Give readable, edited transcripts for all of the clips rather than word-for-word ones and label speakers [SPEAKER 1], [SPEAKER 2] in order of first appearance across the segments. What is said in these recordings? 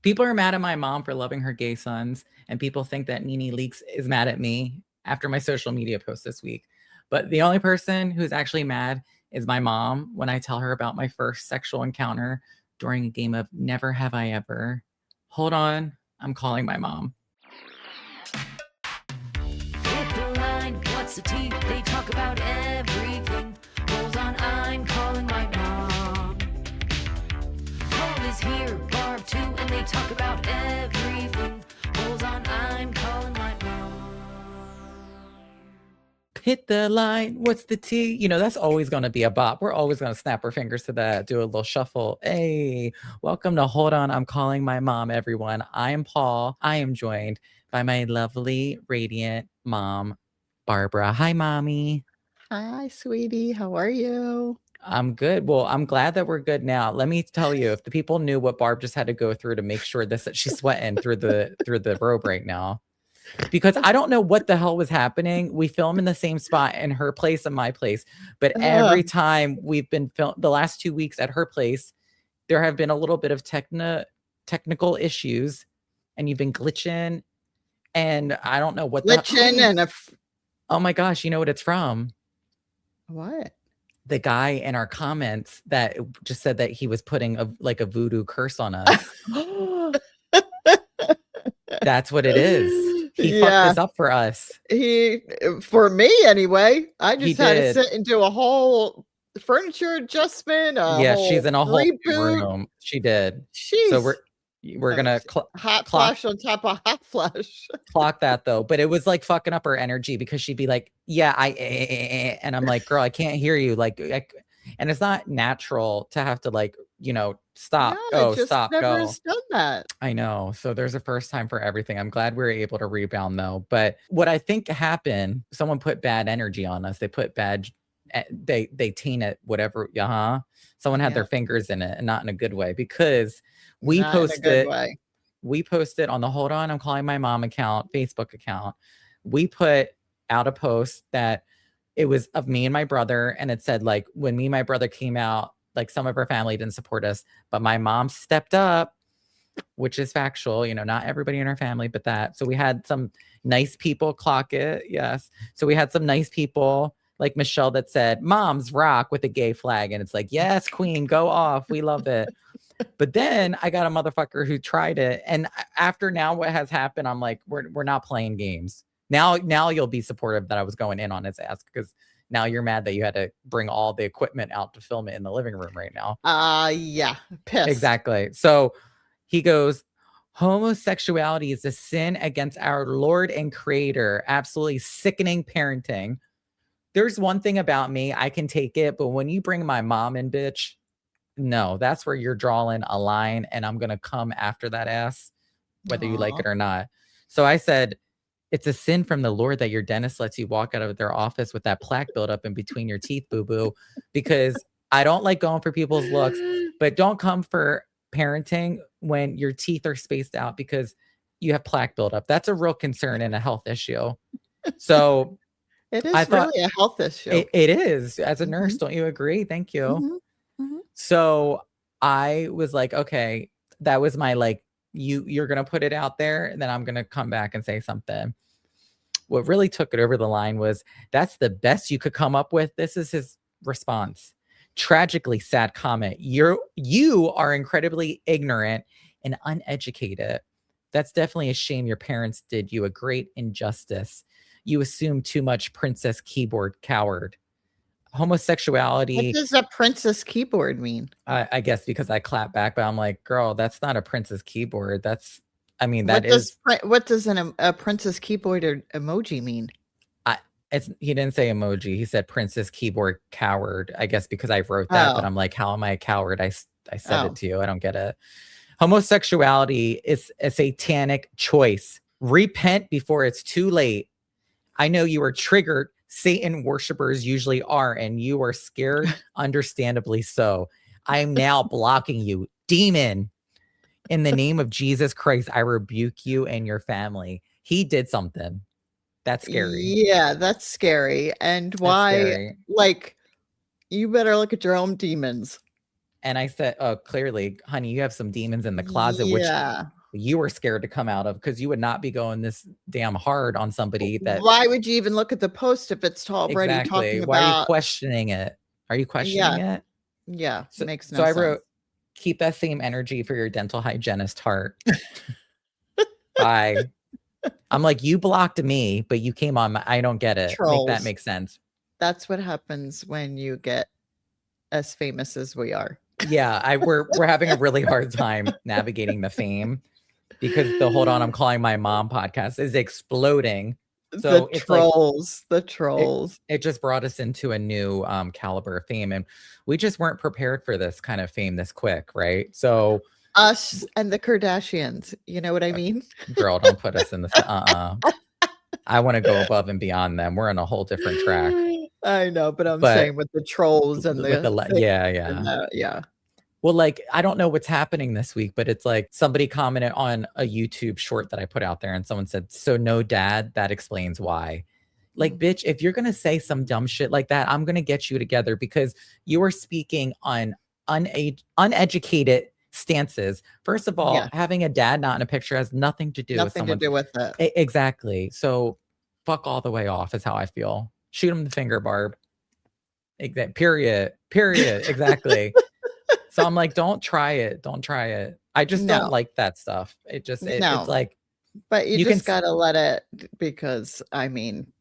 [SPEAKER 1] People are mad at my mom for loving her gay sons, and people think that Nene Leakes is mad at me after my social media post this week. But the only person who's actually mad is my mom when I tell her about my first sexual encounter during a game of Never Have I Ever. Hold on, I'm calling my mom.
[SPEAKER 2] Hit the line, what's the tea? They talk about everything. Rolls on, I'm calling my mom. Paul is here, Barb too, and they talk about everything. Rolls on, I'm calling my mom.
[SPEAKER 1] Hit the line, what's the tea? You know, that's always going to be a bop. We're always going to snap our fingers to that, do a little shuffle. Hey, welcome to Hold On, I'm Calling My Mom, everyone. I am Paul. I am joined by my lovely, radiant mom, Barbara. Hi, mommy.
[SPEAKER 3] Hi, sweetie. How are you?
[SPEAKER 1] I'm good. Well, I'm glad that we're good now. Let me tell you, if the people knew what Barb just had to go through to make sure that she's sweating through the robe right now. Because I don't know what the hell was happening. We film in the same spot in her place and my place, but every time we've been the last 2 weeks at her place, there have been a little bit of technical issues, and you've been glitching, and I don't know what oh my gosh, you know what it's from?
[SPEAKER 3] What?
[SPEAKER 1] The guy in our comments that just said that he was putting a voodoo curse on us. That's what it is. He fucked this up for us.
[SPEAKER 3] For me anyway. I just had to sit and do a whole furniture adjustment.
[SPEAKER 1] She's in a whole room. She did.
[SPEAKER 3] Jeez.
[SPEAKER 1] So we're gonna
[SPEAKER 3] hot flash on top of hot flash.
[SPEAKER 1] Clock that though, but it was like fucking up her energy because she'd be like, "Yeah, and I'm like, girl, I can't hear you." And it's not natural to have to stop. Stop. Go.
[SPEAKER 3] Done that.
[SPEAKER 1] I know. So there's a first time for everything. I'm glad we were able to rebound though. But what I think happened, someone put bad energy on us. They put bad. They taint it. Whatever. Someone had their fingers in it, and not in a good way because we posted on the Hold On, I'm Calling My Mom account, Facebook account. We put out a post that it was of me and my brother. And it said when me and my brother came out, some of our family didn't support us, but my mom stepped up, which is factual, not everybody in our family, but that. So we had some nice people clock it. Yes. So we had some nice people like Michelle that said, "Moms rock," with a gay flag. And it's like, yes, queen, go off. We love it. But then I got a motherfucker who tried it. And after now what has happened, I'm like, we're not playing games. Now you'll be supportive that I was going in on his ass because now you're mad that you had to bring all the equipment out to film it in the living room right now.
[SPEAKER 3] Yeah. Pissed.
[SPEAKER 1] Exactly. So he goes, "Homosexuality is a sin against our Lord and Creator. Absolutely sickening parenting. There's one thing about me, I can take it, but when you bring my mom in, bitch, no, that's where you're drawing a line, and I'm going to come after that ass, whether you like it or not." So I said, "It's a sin from the Lord that your dentist lets you walk out of their office with that plaque buildup in between your teeth, boo-boo, because I don't like going for people's looks, but don't come for parenting when your teeth are spaced out because you have plaque buildup. That's a real concern and a health issue." So
[SPEAKER 3] it is really a health issue.
[SPEAKER 1] It is. As a nurse, don't you agree? Thank you.
[SPEAKER 3] Mm-hmm.
[SPEAKER 1] So I was like, okay, that was my you're going to put it out there and then I'm going to come back and say something. What really took it over the line was, "That's the best you could come up with." This is his response. "Tragically sad comment. You are incredibly ignorant and uneducated. That's definitely a shame. Your parents did you a great injustice. You assume too much, princess keyboard coward. Homosexuality."
[SPEAKER 3] What does a princess keyboard mean?
[SPEAKER 1] I guess because I clap back, but I'm like, girl, that's not a princess keyboard. What does a princess keyboard or emoji mean? He didn't say emoji. He said princess keyboard coward. I guess because I wrote that, but I'm like, how am I a coward? I said it to you. I don't get it. Homosexuality is a satanic choice. Repent before it's too late. I know you are triggered. Satan worshipers usually are, and you are scared, understandably so. I am now blocking you. Demon, in the name of Jesus Christ, I rebuke you and your family. He did something. That's scary.
[SPEAKER 3] Yeah, that's scary. And why? Scary. You better look at your own demons.
[SPEAKER 1] And I said, oh, clearly, honey, you have some demons in the closet, which
[SPEAKER 3] Yeah.
[SPEAKER 1] you were scared to come out of because you would not be going this damn hard on somebody that
[SPEAKER 3] Why would you even look at the post if it's already
[SPEAKER 1] exactly.
[SPEAKER 3] talking
[SPEAKER 1] Why are you
[SPEAKER 3] about
[SPEAKER 1] questioning it? Are you questioning
[SPEAKER 3] yeah,
[SPEAKER 1] it?
[SPEAKER 3] yeah,
[SPEAKER 1] So,
[SPEAKER 3] makes
[SPEAKER 1] so
[SPEAKER 3] no
[SPEAKER 1] I
[SPEAKER 3] sense.
[SPEAKER 1] wrote, keep that same energy for your dental hygienist heart. Bye. I'm like, you blocked me, but you came on I don't get it. Make that
[SPEAKER 3] Trolls.
[SPEAKER 1] make sense.
[SPEAKER 3] That's what happens when you get as famous as we are.
[SPEAKER 1] Yeah, we're having a really hard time navigating the fame because the Hold On, I'm Calling My Mom podcast is exploding. So
[SPEAKER 3] The
[SPEAKER 1] it's like
[SPEAKER 3] trolls.
[SPEAKER 1] it just brought us into a new caliber of fame, and we just weren't prepared for this kind of fame this quick, right? So
[SPEAKER 3] Us and the Kardashians, you know what I mean?
[SPEAKER 1] girl, don't put us in the I want to go above and beyond them. We're on a whole different track.
[SPEAKER 3] I know, but I'm
[SPEAKER 1] But
[SPEAKER 3] saying with the trolls and
[SPEAKER 1] with
[SPEAKER 3] the
[SPEAKER 1] the
[SPEAKER 3] thing and
[SPEAKER 1] yeah.
[SPEAKER 3] yeah.
[SPEAKER 1] Well, like, I don't know what's happening this week, but it's like somebody commented on a YouTube short that I put out there and someone said, so no dad, that explains why. Like, bitch, if you're going to say some dumb shit like that, I'm going to get you together because you are speaking on uneducated stances. First of all,
[SPEAKER 3] Yeah.
[SPEAKER 1] having a dad not in a picture has nothing to do with
[SPEAKER 3] Nothing to
[SPEAKER 1] someone's
[SPEAKER 3] do with it.
[SPEAKER 1] Exactly. So fuck all the way off is how I feel. Shoot him the finger, Barb. Period. Exactly. So I'm like, don't try it. Don't try it. I just
[SPEAKER 3] No.
[SPEAKER 1] don't like that stuff. It's
[SPEAKER 3] No.
[SPEAKER 1] like,
[SPEAKER 3] But you
[SPEAKER 1] You
[SPEAKER 3] just
[SPEAKER 1] can
[SPEAKER 3] gotta let it because I mean,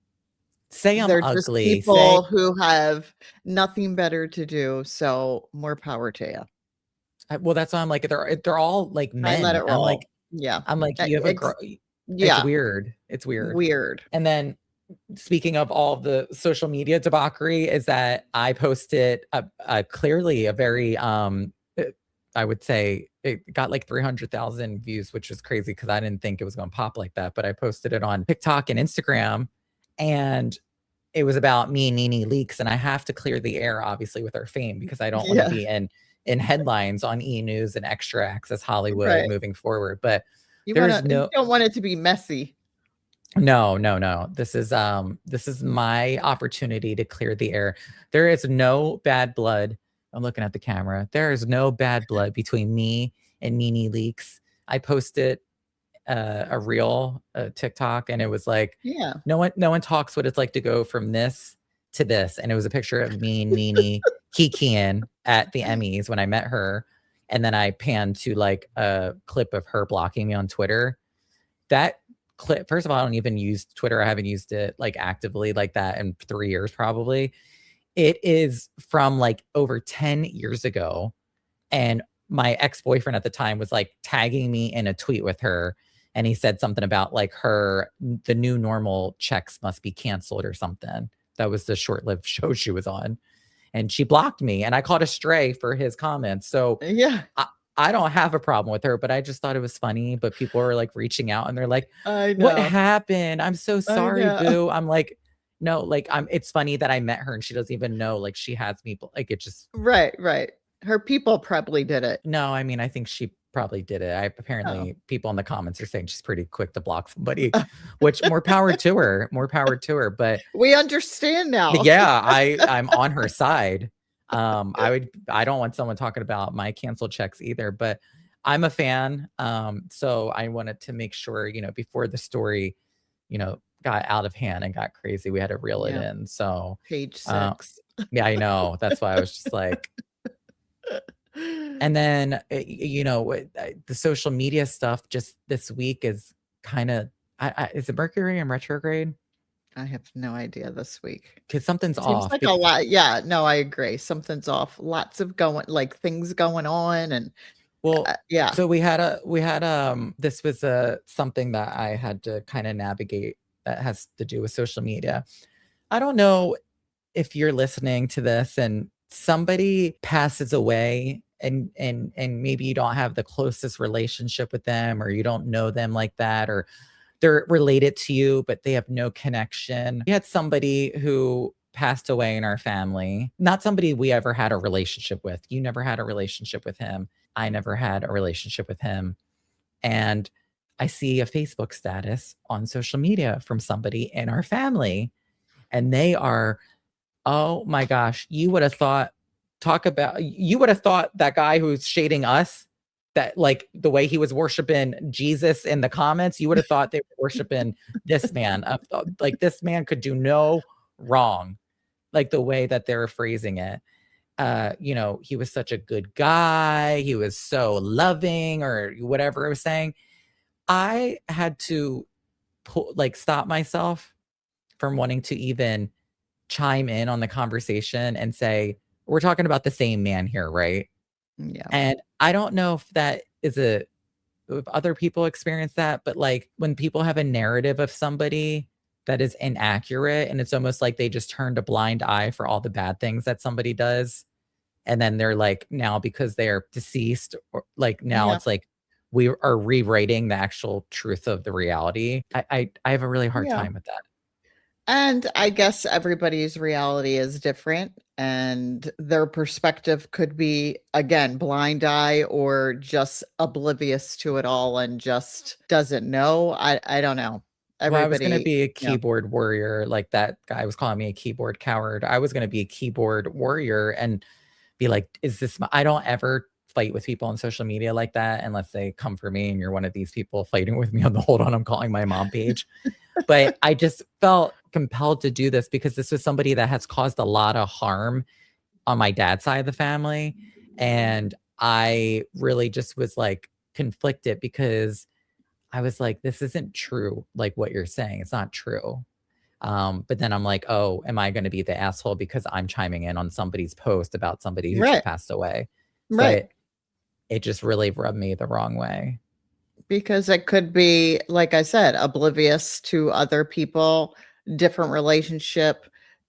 [SPEAKER 1] say I'm
[SPEAKER 3] they're just
[SPEAKER 1] ugly.
[SPEAKER 3] people who have nothing better to do. So more power to you.
[SPEAKER 1] Well, that's why I'm like, they're all like
[SPEAKER 3] I
[SPEAKER 1] men.
[SPEAKER 3] let it
[SPEAKER 1] I'm
[SPEAKER 3] roll.
[SPEAKER 1] like,
[SPEAKER 3] Yeah.
[SPEAKER 1] you have a girl.
[SPEAKER 3] Yeah.
[SPEAKER 1] It's weird. It's weird.
[SPEAKER 3] Weird.
[SPEAKER 1] And then speaking of all the social media debauchery is that I posted clearly a very, I would say it got like 300,000 views, which was crazy because I didn't think it was going to pop like that. But I posted it on TikTok and Instagram, and it was about me and Nene Leakes, and I have to clear the air, obviously, with our fame because I don't want to be in headlines on E! News and Extra Access Hollywood moving forward. But
[SPEAKER 3] you don't want it to be messy.
[SPEAKER 1] No. This is my opportunity to clear the air. There is no bad blood. I'm looking at the camera. There is no bad blood between me and Nene Leakes. I posted a reel, TikTok, and it was like, no one talks what it's like to go from this to this. And it was a picture of me and Nene kikiing at the Emmys when I met her. And then I panned to like a clip of her blocking me on Twitter. That clip, first of all, I don't even use Twitter. I haven't used it like actively like that in 3 years probably. It is from like over 10 years ago, and my ex-boyfriend at the time was like tagging me in a tweet with her, and he said something about like the new normal checks must be canceled or something. That was the short-lived show she was on, and she blocked me, and I caught a stray for his comments. So I don't have a problem with her, but I just thought it was funny. But people were like reaching out and they're like, what happened? I'm so sorry, boo. I'm like, no, like it's funny that I met her and she doesn't even know, like she has me, like it just.
[SPEAKER 3] Right. Her people probably did it.
[SPEAKER 1] No, I mean, I think she probably did it. Apparently people in the comments are saying she's pretty quick to block somebody, which more power to her. But
[SPEAKER 3] we understand now.
[SPEAKER 1] Yeah, I'm on her side. I don't want someone talking about my canceled checks either, but I'm a fan. So I wanted to make sure, before the story, got out of hand and got crazy, we had to reel it in. So
[SPEAKER 3] page 6.
[SPEAKER 1] Yeah, I know. That's why I was just like, and then, the social media stuff just this week is kind of, is it Mercury in retrograde?
[SPEAKER 3] I have no idea this week.
[SPEAKER 1] Because something's off.
[SPEAKER 3] Seems like a lot. Yeah, no, I agree. Something's off. Lots of things going on, and yeah.
[SPEAKER 1] So we had this was something that I had to kind of navigate that has to do with social media. I don't know if you're listening to this and somebody passes away and maybe you don't have the closest relationship with them, or you don't know them like that, or they're related to you, but they have no connection. We had somebody who passed away in our family, not somebody we ever had a relationship with. You never had a relationship with him. I never had a relationship with him. And I see a Facebook status on social media from somebody in our family, and they are, oh my gosh, you would have thought talk about, you would have thought that guy who's shading us, that like the way he was worshiping Jesus in the comments, you would have thought they were worshiping this man. Like this man could do no wrong, like the way that they're phrasing it. You know, he was such a good guy. He was so loving, or whatever I was saying. I had to stop myself from wanting to even chime in on the conversation and say, we're talking about the same man here, right?
[SPEAKER 3] Yeah.
[SPEAKER 1] And I don't know if that is if other people experience that, but like when people have a narrative of somebody that is inaccurate, and it's almost like they just turned a blind eye for all the bad things that somebody does. And then they're like, now because they are deceased, or like now it's like we are rewriting the actual truth of the reality. I have a really hard time with that.
[SPEAKER 3] And I guess everybody's reality is different, and their perspective could be, again, blind eye or just oblivious to it all and just doesn't know. I don't know.
[SPEAKER 1] Well, I was gonna
[SPEAKER 3] Everybody,
[SPEAKER 1] be a keyboard warrior, like that guy was calling me a keyboard coward. I was gonna be a keyboard warrior and be like, is this I don't ever fight with people on social media like that unless they come for me, and you're one of these people fighting with me on the "Hold on, I'm calling my mom" page. But I just felt compelled to do this because this was somebody that has caused a lot of harm on my dad's side of the family. And I really just was like conflicted because I was like, this isn't true. Like what you're saying, it's not true. But then I'm like, oh, am I going to be the asshole because I'm chiming in on somebody's post about somebody who just passed away?
[SPEAKER 3] right.
[SPEAKER 1] But it just really rubbed me the wrong way.
[SPEAKER 3] Because it could be, like I said, oblivious to other people, different relationship,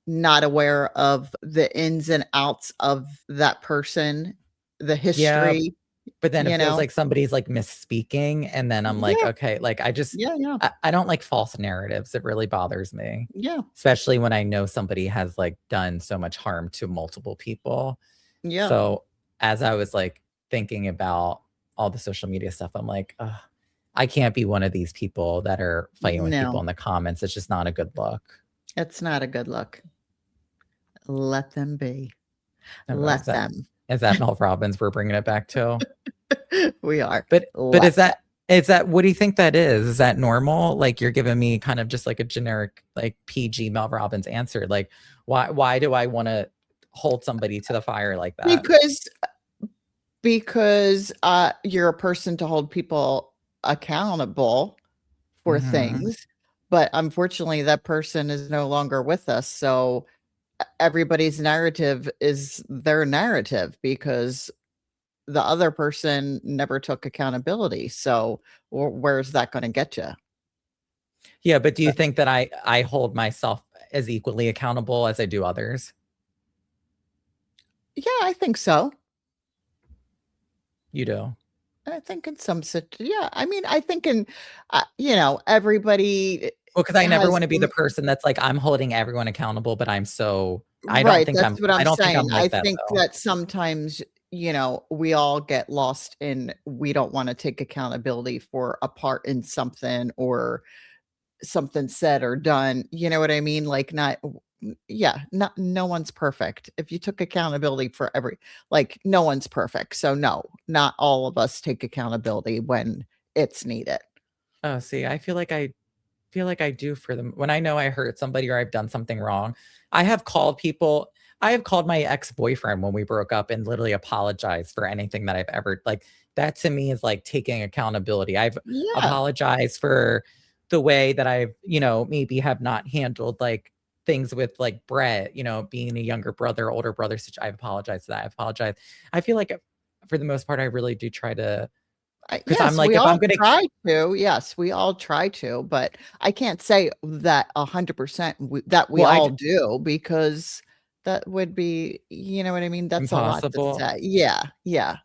[SPEAKER 3] not aware of the ins and outs of that person, the
[SPEAKER 1] Yeah,
[SPEAKER 3] history,
[SPEAKER 1] but then
[SPEAKER 3] you
[SPEAKER 1] it feels
[SPEAKER 3] know?
[SPEAKER 1] like somebody's like misspeaking, and then I'm like,
[SPEAKER 3] Yeah,
[SPEAKER 1] okay, like I just
[SPEAKER 3] yeah.
[SPEAKER 1] I don't like false narratives. It really bothers me,
[SPEAKER 3] Yeah,
[SPEAKER 1] especially when I know somebody has like done so much harm to multiple people.
[SPEAKER 3] yeah.
[SPEAKER 1] So as I was like thinking about all the social media stuff, I'm like, ugh, I can't be one of these people that are fighting with people
[SPEAKER 3] No,
[SPEAKER 1] in the comments. It's just not a good look.
[SPEAKER 3] it's not a good look. Let them be.
[SPEAKER 1] And
[SPEAKER 3] Let them.
[SPEAKER 1] is that Mel Robbins we're bringing it back to?
[SPEAKER 3] We are.
[SPEAKER 1] But
[SPEAKER 3] Let
[SPEAKER 1] is that what do you think that is? Is that normal? Like you're giving me kind of just like a generic like PG Mel Robbins answer. Like why do I want to hold somebody to the fire like that?
[SPEAKER 3] Because you're a person to hold people accountable for things, but unfortunately that person is no longer with us. So everybody's narrative is their narrative because the other person never took accountability. So where's that going to get you?
[SPEAKER 1] Yeah, but do you think that I hold myself as equally accountable as I do others?
[SPEAKER 3] Yeah, I think so.
[SPEAKER 1] You do.
[SPEAKER 3] I think in some yeah, I mean, I think in everybody
[SPEAKER 1] Well, because I never
[SPEAKER 3] has
[SPEAKER 1] want to be the person that's like, I'm holding everyone accountable, but I'm so I don't
[SPEAKER 3] right,
[SPEAKER 1] think
[SPEAKER 3] that's what
[SPEAKER 1] I
[SPEAKER 3] I'm
[SPEAKER 1] don't think
[SPEAKER 3] saying.
[SPEAKER 1] I'm
[SPEAKER 3] I
[SPEAKER 1] like that
[SPEAKER 3] think
[SPEAKER 1] though.
[SPEAKER 3] that sometimes, we all get lost in we don't want to take accountability for a part in something or something said or done. You know what I mean? Like not no one's perfect. If you took accountability for no one's perfect. So no, not all of us take accountability when it's needed.
[SPEAKER 1] Oh, see, I feel like I do for them when I know I hurt somebody or I've done something wrong. I have called people. I have called my ex-boyfriend when we broke up and literally apologized for anything that I've ever like that to me is like taking accountability. I've
[SPEAKER 3] Yeah.
[SPEAKER 1] apologized for the way that I've, maybe have not handled like things with like Brett, being a younger brother, older brother. I've apologized for that. I've apologized. I feel like for the most part, I really do try to because I'm
[SPEAKER 3] Yes,
[SPEAKER 1] like,
[SPEAKER 3] we
[SPEAKER 1] if I'm
[SPEAKER 3] all
[SPEAKER 1] gonna
[SPEAKER 3] try to. Yes, we all try to, but I can't say that 100% that we
[SPEAKER 1] well,
[SPEAKER 3] all do because that would be, you know what I mean? That's a lot to
[SPEAKER 1] impossible.
[SPEAKER 3] say. Yeah, yeah.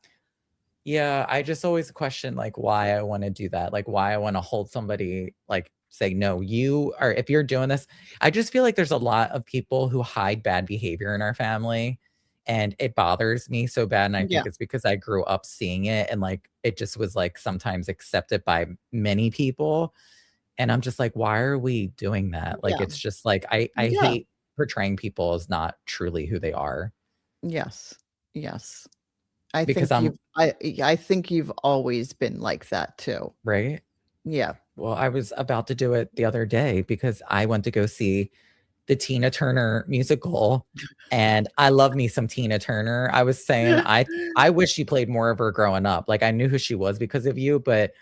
[SPEAKER 1] Yeah, I just always question like why I want to do that, like why I want to hold somebody like say, no, you are, if you're doing this, I just feel like there's a lot of people who hide bad behavior in our family. And it bothers me so bad. And I
[SPEAKER 3] Yeah,
[SPEAKER 1] think it's because I grew up seeing it and like it just was like sometimes accepted by many people. And I'm just like, why are we doing that? Like
[SPEAKER 3] yeah,
[SPEAKER 1] it's just like I
[SPEAKER 3] yeah.
[SPEAKER 1] hate portraying people as not truly who they are.
[SPEAKER 3] Yes. Yes. I
[SPEAKER 1] because
[SPEAKER 3] think
[SPEAKER 1] I'm
[SPEAKER 3] I think you've always been like that too.
[SPEAKER 1] right.
[SPEAKER 3] Yeah.
[SPEAKER 1] Well, I was about to do it the other day because I went to go see the Tina Turner musical, and I love me some Tina Turner. I was saying I wish she played more of her growing up. Like, I knew who she was because of you, but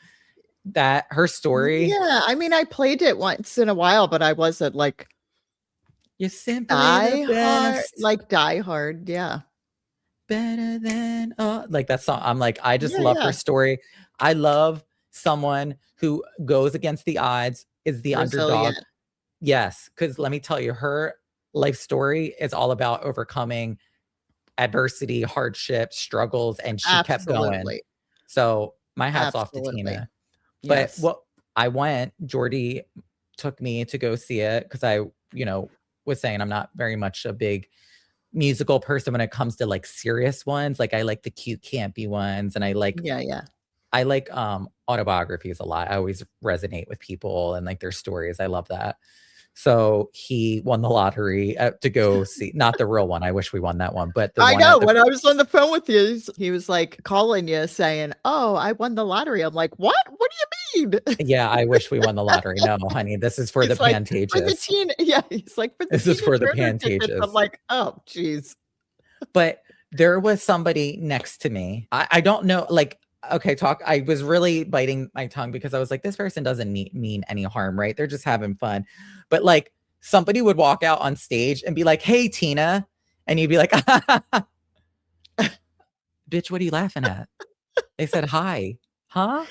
[SPEAKER 1] that her story,
[SPEAKER 3] Yeah, I mean, I played it once in a while, but I wasn't like
[SPEAKER 1] "You're simply the best,
[SPEAKER 3] die hard, yeah.
[SPEAKER 1] better than" like that song. I'm like, I just
[SPEAKER 3] Yeah,
[SPEAKER 1] love her
[SPEAKER 3] yeah.
[SPEAKER 1] story. I love someone who goes against the odds, is the underdog.
[SPEAKER 3] Resilient.
[SPEAKER 1] Yes, because let me tell you, her life story is all about overcoming adversity, hardship, struggles, and she kept going.
[SPEAKER 3] Absolutely.
[SPEAKER 1] So, my hat's off to
[SPEAKER 3] Absolutely.
[SPEAKER 1] Tina. But
[SPEAKER 3] Yes.
[SPEAKER 1] what I went, Jordy took me to go see it because I, you know, was saying I'm not very much a big musical person when it comes to, like, serious ones. Like, I like the cute, campy ones, and
[SPEAKER 3] Yeah, yeah.
[SPEAKER 1] I like, autobiographies a lot. I always resonate with people and, like, their stories. I love that. So, he won the lottery, to go see not the real one, I wish we won that one, but the
[SPEAKER 3] I
[SPEAKER 1] one
[SPEAKER 3] know,
[SPEAKER 1] at the
[SPEAKER 3] when I was on the phone with you, he was, like, calling you saying, "Oh, I won the lottery." I'm like, "What? What do you mean?"
[SPEAKER 1] yeah, I wish we won the lottery. No, honey, this is for the
[SPEAKER 3] He's like, "For the
[SPEAKER 1] Pantages.
[SPEAKER 3] teen" yeah, he's like, "For the
[SPEAKER 1] This is
[SPEAKER 3] Tina
[SPEAKER 1] for the
[SPEAKER 3] Turner tickets." I'm
[SPEAKER 1] Pantages.
[SPEAKER 3] like, "Oh, jeez."
[SPEAKER 1] But there was somebody next to me. I don't know, like, okay, talk. I was really biting my tongue because I was like, this person doesn't mean any harm, right? They're just having fun. But like, somebody would walk out on stage and be like, "Hey, Tina," and you'd be like, "Bitch, what are you laughing at?" They said hi, huh?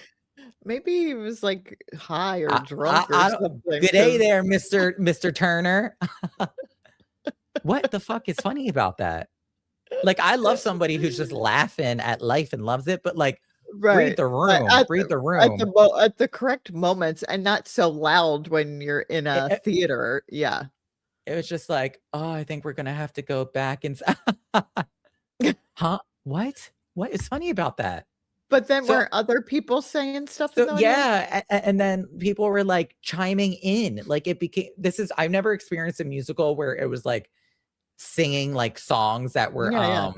[SPEAKER 3] Maybe he was, like, high or
[SPEAKER 1] I
[SPEAKER 3] drunk or
[SPEAKER 1] I don't.
[SPEAKER 3] something.
[SPEAKER 1] Good day
[SPEAKER 3] Because
[SPEAKER 1] there, Mister Turner. What the fuck is funny about that? Like, I love somebody who's just laughing at life and loves it, but, like, read
[SPEAKER 3] Right,
[SPEAKER 1] the
[SPEAKER 3] but
[SPEAKER 1] room, read the room.
[SPEAKER 3] at the correct moments and not so loud when you're in
[SPEAKER 1] It
[SPEAKER 3] a
[SPEAKER 1] it
[SPEAKER 3] theater, yeah.
[SPEAKER 1] it was just like, "Oh, I think we're gonna have to go back and" Huh? What? What is funny about that?
[SPEAKER 3] But then
[SPEAKER 1] So
[SPEAKER 3] were other people saying stuff in the audience?
[SPEAKER 1] yeah, and then people were, like, chiming in, like, it became this is I've never experienced a musical where it was, like, singing, like, songs that were,
[SPEAKER 3] Yeah, yeah.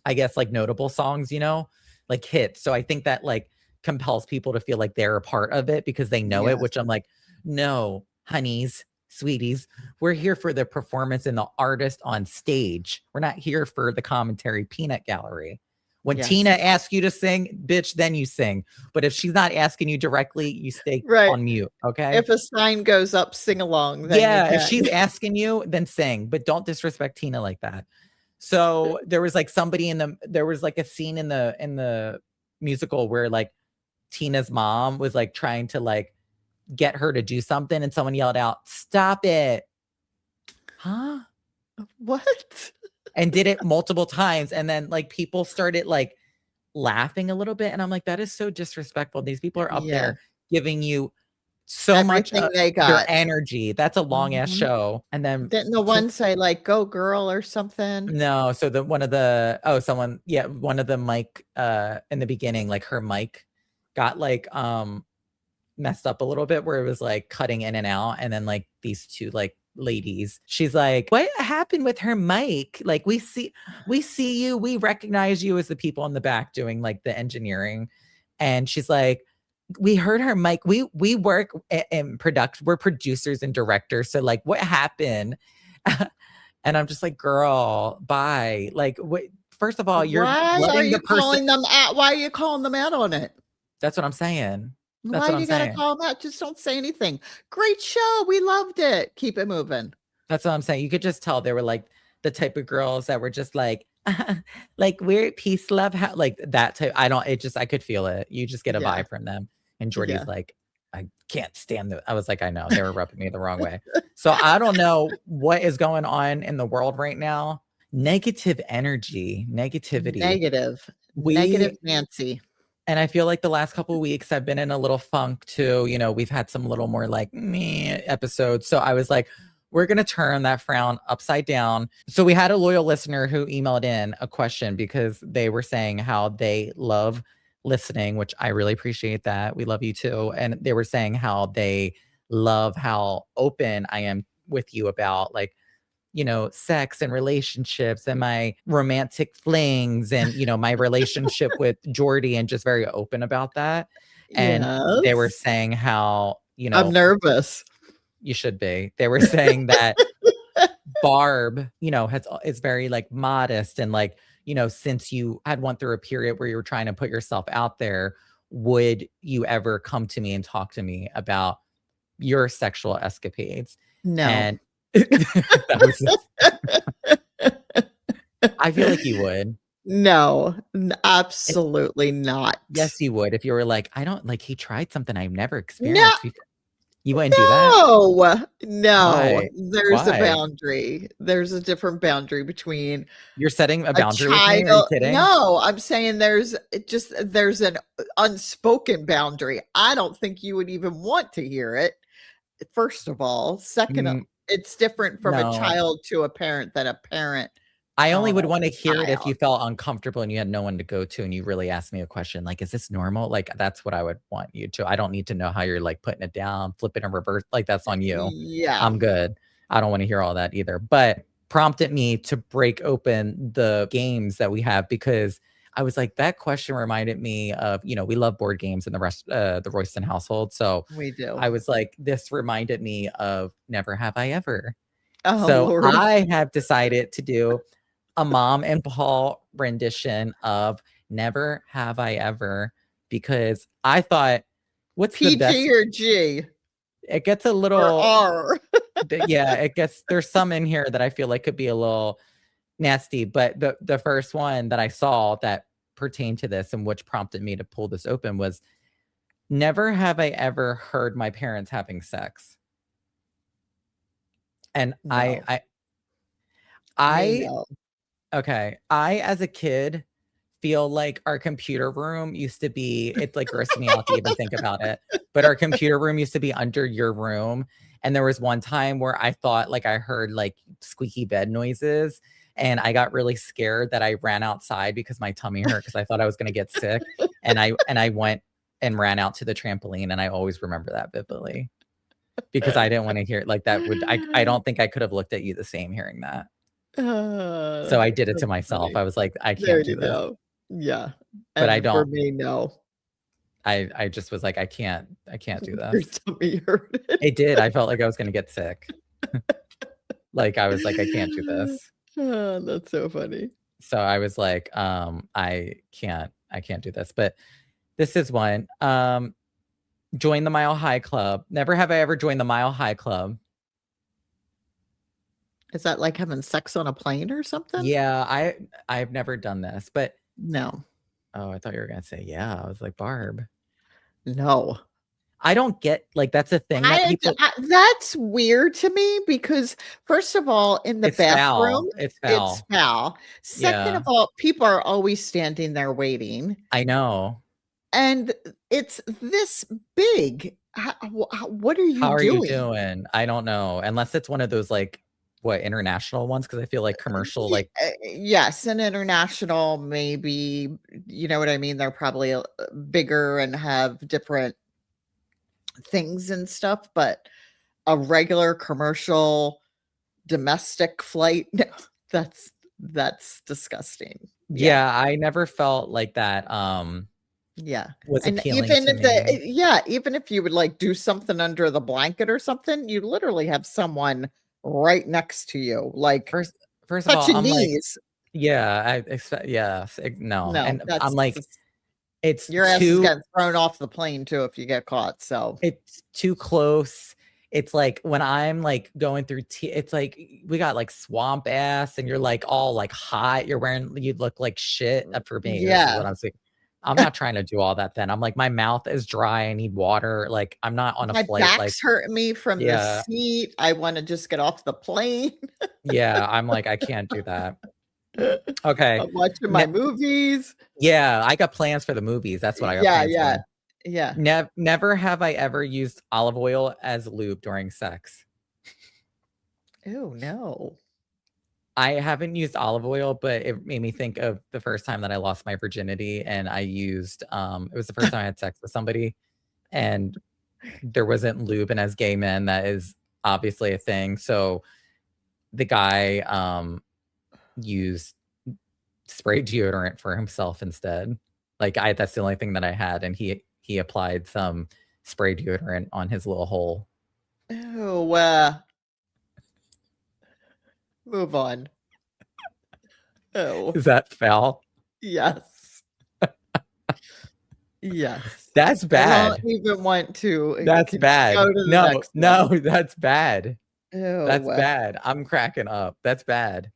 [SPEAKER 1] I guess, like, notable songs, you know, like hits. So I think that, like, compels people to feel like they're a part of it because they know it,
[SPEAKER 3] Yes.
[SPEAKER 1] which I'm like, "No, honeys, sweeties, we're here for the performance and the artist on stage. We're not here for the commentary peanut gallery. When Tina
[SPEAKER 3] Yes.
[SPEAKER 1] asks you to sing, bitch, then you sing. But if she's not asking you directly, you stay
[SPEAKER 3] Right.
[SPEAKER 1] on mute, okay?"
[SPEAKER 3] If a sign goes up, sing along, then you
[SPEAKER 1] Yeah, if
[SPEAKER 3] can.
[SPEAKER 1] she's asking you, then sing, but don't disrespect Tina like that. So, there was, like, a scene in the musical where, like, Tina's mom was, like, trying to, like, get her to do something, and someone yelled out, "Stop it." "Huh?"
[SPEAKER 3] What?
[SPEAKER 1] And did it multiple times, and then, like, people started, like, laughing a little bit, and I'm like, "That is so disrespectful. These people are up
[SPEAKER 3] Yeah.
[SPEAKER 1] there giving you so much
[SPEAKER 3] Everything
[SPEAKER 1] of
[SPEAKER 3] they
[SPEAKER 1] their
[SPEAKER 3] got.
[SPEAKER 1] energy." That's a long ass
[SPEAKER 3] Mhm.
[SPEAKER 1] show, and then
[SPEAKER 3] Didn't the
[SPEAKER 1] to
[SPEAKER 3] one say, like, "Go girl" or something?
[SPEAKER 1] no, so the one of the oh, someone yeah, one of the mic, in the beginning, like, her mic got, like, messed up a little bit where it was, like, cutting in and out, and then, like, these 2, like, ladies, she's like, "What happened with her mic? Like, we see you, we recognize you," as the people in the back doing, like, the engineering, and she's like, "We heard her mic. We work in production. We're producers and directors, so, like, what happened?" And I'm just like, "Girl, bye." Like, what first of all, you're letting the person
[SPEAKER 3] Why are you calling them out on it?
[SPEAKER 1] that's what I'm saying. That's
[SPEAKER 3] Why
[SPEAKER 1] what I'm
[SPEAKER 3] you gotta
[SPEAKER 1] saying.
[SPEAKER 3] call them out? Just don't say anything. "Great show, we loved it." Keep it moving.
[SPEAKER 1] That's what I'm saying. You could just tell they were, like, the type of girls that were just like, like, "We're peace, love, like, that type I don't it just I could feel it. You just get a
[SPEAKER 3] Yeah,
[SPEAKER 1] vibe from them. And Jordy's
[SPEAKER 3] yeah.
[SPEAKER 1] like, "I can't stand the" I was like, "I know." They were rubbing me the wrong way. So, I don't know what is going on in the world right now. Negative energy, negativity.
[SPEAKER 3] Negative.
[SPEAKER 1] We
[SPEAKER 3] Negative Nancy.
[SPEAKER 1] And I feel like the last couple of weeks I've been in a little funk too. You know, we've had some little more like meh episodes. So I was like, we're going to turn that frown upside down. So we had a loyal listener who emailed in a question because they were saying how they love listening, which I really appreciate that. We love you too. And they were saying how they love how open I am with you about like sex and relationships and my romantic flings and, my relationship with Jordy, and just very open about that. And they were
[SPEAKER 3] Yes.
[SPEAKER 1] saying how,
[SPEAKER 3] I'm nervous.
[SPEAKER 1] you should be. They were saying that Barb, is very like modest and like, since you had went through a period where you were trying to put yourself out there, would you ever come to me and talk to me about your sexual escapades?
[SPEAKER 3] No.
[SPEAKER 1] And that was I feel like you would.
[SPEAKER 3] No,
[SPEAKER 1] It,
[SPEAKER 3] absolutely not.
[SPEAKER 1] yes, you would. If you were like, I don't like he tried something I've never
[SPEAKER 3] No,
[SPEAKER 1] experienced before. You wouldn't do that?
[SPEAKER 3] no,
[SPEAKER 1] Why?
[SPEAKER 3] there's a
[SPEAKER 1] Why?
[SPEAKER 3] boundary. There's a different boundary between
[SPEAKER 1] You're setting a
[SPEAKER 3] a
[SPEAKER 1] boundary with me? Are you
[SPEAKER 3] child.
[SPEAKER 1] kidding?
[SPEAKER 3] No, I'm saying there's an unspoken boundary. I don't think you would even want to hear it, first of all. Second,
[SPEAKER 1] Mm,
[SPEAKER 3] it's different from a
[SPEAKER 1] no.
[SPEAKER 3] child to a parent than a parent
[SPEAKER 1] I only would wanna hear it if
[SPEAKER 3] child.
[SPEAKER 1] you felt uncomfortable and you had no one to go to and you really asked me a question like, "Is this normal?" Like, that's what I would want you to. I don't need to know how you're, like, putting it down, flipping in reverse, like, that's on you.
[SPEAKER 3] Yeah.
[SPEAKER 1] I'm good. I don't wanna hear all that either, but prompted me to break open the games that we have because I was like, that question reminded me of, we love board games in the Royston household, so
[SPEAKER 3] We do.
[SPEAKER 1] I was like, this reminded me of Never Have I Ever.
[SPEAKER 3] Oh,
[SPEAKER 1] So
[SPEAKER 3] Lord.
[SPEAKER 1] I have decided to do a Mom and Paul rendition of Never Have I Ever because I thought, what's the best?
[SPEAKER 3] PG or G
[SPEAKER 1] It gets a
[SPEAKER 3] or
[SPEAKER 1] little,
[SPEAKER 3] R?
[SPEAKER 1] yeah, there's some in here that I feel like could be a little nasty, but the first one that I saw that pertained to this and which prompted me to pull this open was Never have I ever heard my parents having sex. And
[SPEAKER 3] No. Me,
[SPEAKER 1] I
[SPEAKER 3] no.
[SPEAKER 1] okay, I as a kid feel like our computer room used to be it's, like, grossing me out to even think about it, but our computer room used to be under your room, and there was one time where I thought, like, I heard, like, squeaky bed noises, and I got really scared that I ran outside because my tummy hurt because I thought I was gonna get sick, and I went and ran out to the trampoline, and I always remember that vividly because I didn't wanna hear like, that would I don't think I could have looked at you the same hearing that. So I did it to
[SPEAKER 3] That's
[SPEAKER 1] myself.
[SPEAKER 3] funny.
[SPEAKER 1] I was like, "I
[SPEAKER 3] There
[SPEAKER 1] can't do
[SPEAKER 3] you
[SPEAKER 1] this."
[SPEAKER 3] go. Yeah,
[SPEAKER 1] But I
[SPEAKER 3] and for
[SPEAKER 1] don't.
[SPEAKER 3] me, no.
[SPEAKER 1] I just was like, I can't do
[SPEAKER 3] Your
[SPEAKER 1] this."
[SPEAKER 3] tummy hurted.
[SPEAKER 1] It did, I felt like I was gonna get sick. Like, I was like, "I can't do this."
[SPEAKER 3] Oh, that's so funny.
[SPEAKER 1] So I was like, I can't do this." But this is one, join the Mile High Club. Never have I ever joined the Mile High Club.
[SPEAKER 3] Is that like having sex on a plane or something?
[SPEAKER 1] Yeah, I've never done this, but
[SPEAKER 3] No.
[SPEAKER 1] oh, I thought you were gonna say, yeah. I was like, "Barb."
[SPEAKER 3] No.
[SPEAKER 1] I don't get like, that's a thing that people
[SPEAKER 3] That's weird to me because, first of all, in the
[SPEAKER 1] it's
[SPEAKER 3] bathroom,
[SPEAKER 1] foul, it's
[SPEAKER 3] it's
[SPEAKER 1] foul.
[SPEAKER 3] foul. Second of
[SPEAKER 1] Yeah,
[SPEAKER 3] all, people are always standing there waiting,
[SPEAKER 1] I know.
[SPEAKER 3] and it's this big. What are
[SPEAKER 1] How
[SPEAKER 3] you
[SPEAKER 1] are you
[SPEAKER 3] doing?
[SPEAKER 1] doing? I don't know, unless it's one of those, like, what, international ones? Because I feel like commercial, like
[SPEAKER 3] Yes, an international, maybe, you know what I mean? They're probably bigger and have different things and stuff, but a regular commercial domestic flight, no, that's disgusting. Yeah,
[SPEAKER 1] yeah, I never felt like that,
[SPEAKER 3] yeah,
[SPEAKER 1] was
[SPEAKER 3] and
[SPEAKER 1] appealing to me.
[SPEAKER 3] even if you would, like, do something under the blanket or something, you literally have someone right next to you, like,
[SPEAKER 1] First first of all,
[SPEAKER 3] touching
[SPEAKER 1] I'm like
[SPEAKER 3] knees.
[SPEAKER 1] yeah, I expect yes, no,
[SPEAKER 3] No,
[SPEAKER 1] and I'm
[SPEAKER 3] that's
[SPEAKER 1] like,
[SPEAKER 3] just
[SPEAKER 1] it's
[SPEAKER 3] your ass is
[SPEAKER 1] too
[SPEAKER 3] getting thrown off the plane too if you get caught, so
[SPEAKER 1] it's too close. It's like when I'm, like, going through it's like we got, like, swamp ass and you're, like, all, like, hot, you look like shit, for me, this is
[SPEAKER 3] yeah.
[SPEAKER 1] what I'm saying. I'm not trying to do all that then. I'm like, my mouth is dry, I need water, like, I'm not on a
[SPEAKER 3] My
[SPEAKER 1] flight, like
[SPEAKER 3] back's hurting me from the
[SPEAKER 1] yeah,
[SPEAKER 3] seat, I wanna just get off the plane.
[SPEAKER 1] yeah, I'm like, I can't do that. Okay.
[SPEAKER 3] I'm watching my
[SPEAKER 1] Ne
[SPEAKER 3] movies.
[SPEAKER 1] yeah, I got plans for the movies, that's what I got
[SPEAKER 3] Yeah,
[SPEAKER 1] plans for.
[SPEAKER 3] yeah, yeah.
[SPEAKER 1] Never have I ever used olive oil as lube during sex.
[SPEAKER 3] Ew, no.
[SPEAKER 1] I haven't used olive oil, but it made me think of the first time that I lost my virginity and I used, it was the first time I had sex with somebody and there wasn't lube, and as gay men, that is obviously a thing, so the guy used spray deodorant for himself instead. Like that's the only thing that I had, and he applied some spray deodorant on his little hole.
[SPEAKER 3] Ew. Move on. Oh,
[SPEAKER 1] Is that foul?
[SPEAKER 3] yes. Yes.
[SPEAKER 1] That's
[SPEAKER 3] I
[SPEAKER 1] bad.
[SPEAKER 3] don't even want to.
[SPEAKER 1] That's bad.
[SPEAKER 3] Go to the
[SPEAKER 1] No,
[SPEAKER 3] next one.
[SPEAKER 1] no, that's bad. That's
[SPEAKER 3] Ew.
[SPEAKER 1] bad. I'm cracking up. That's bad.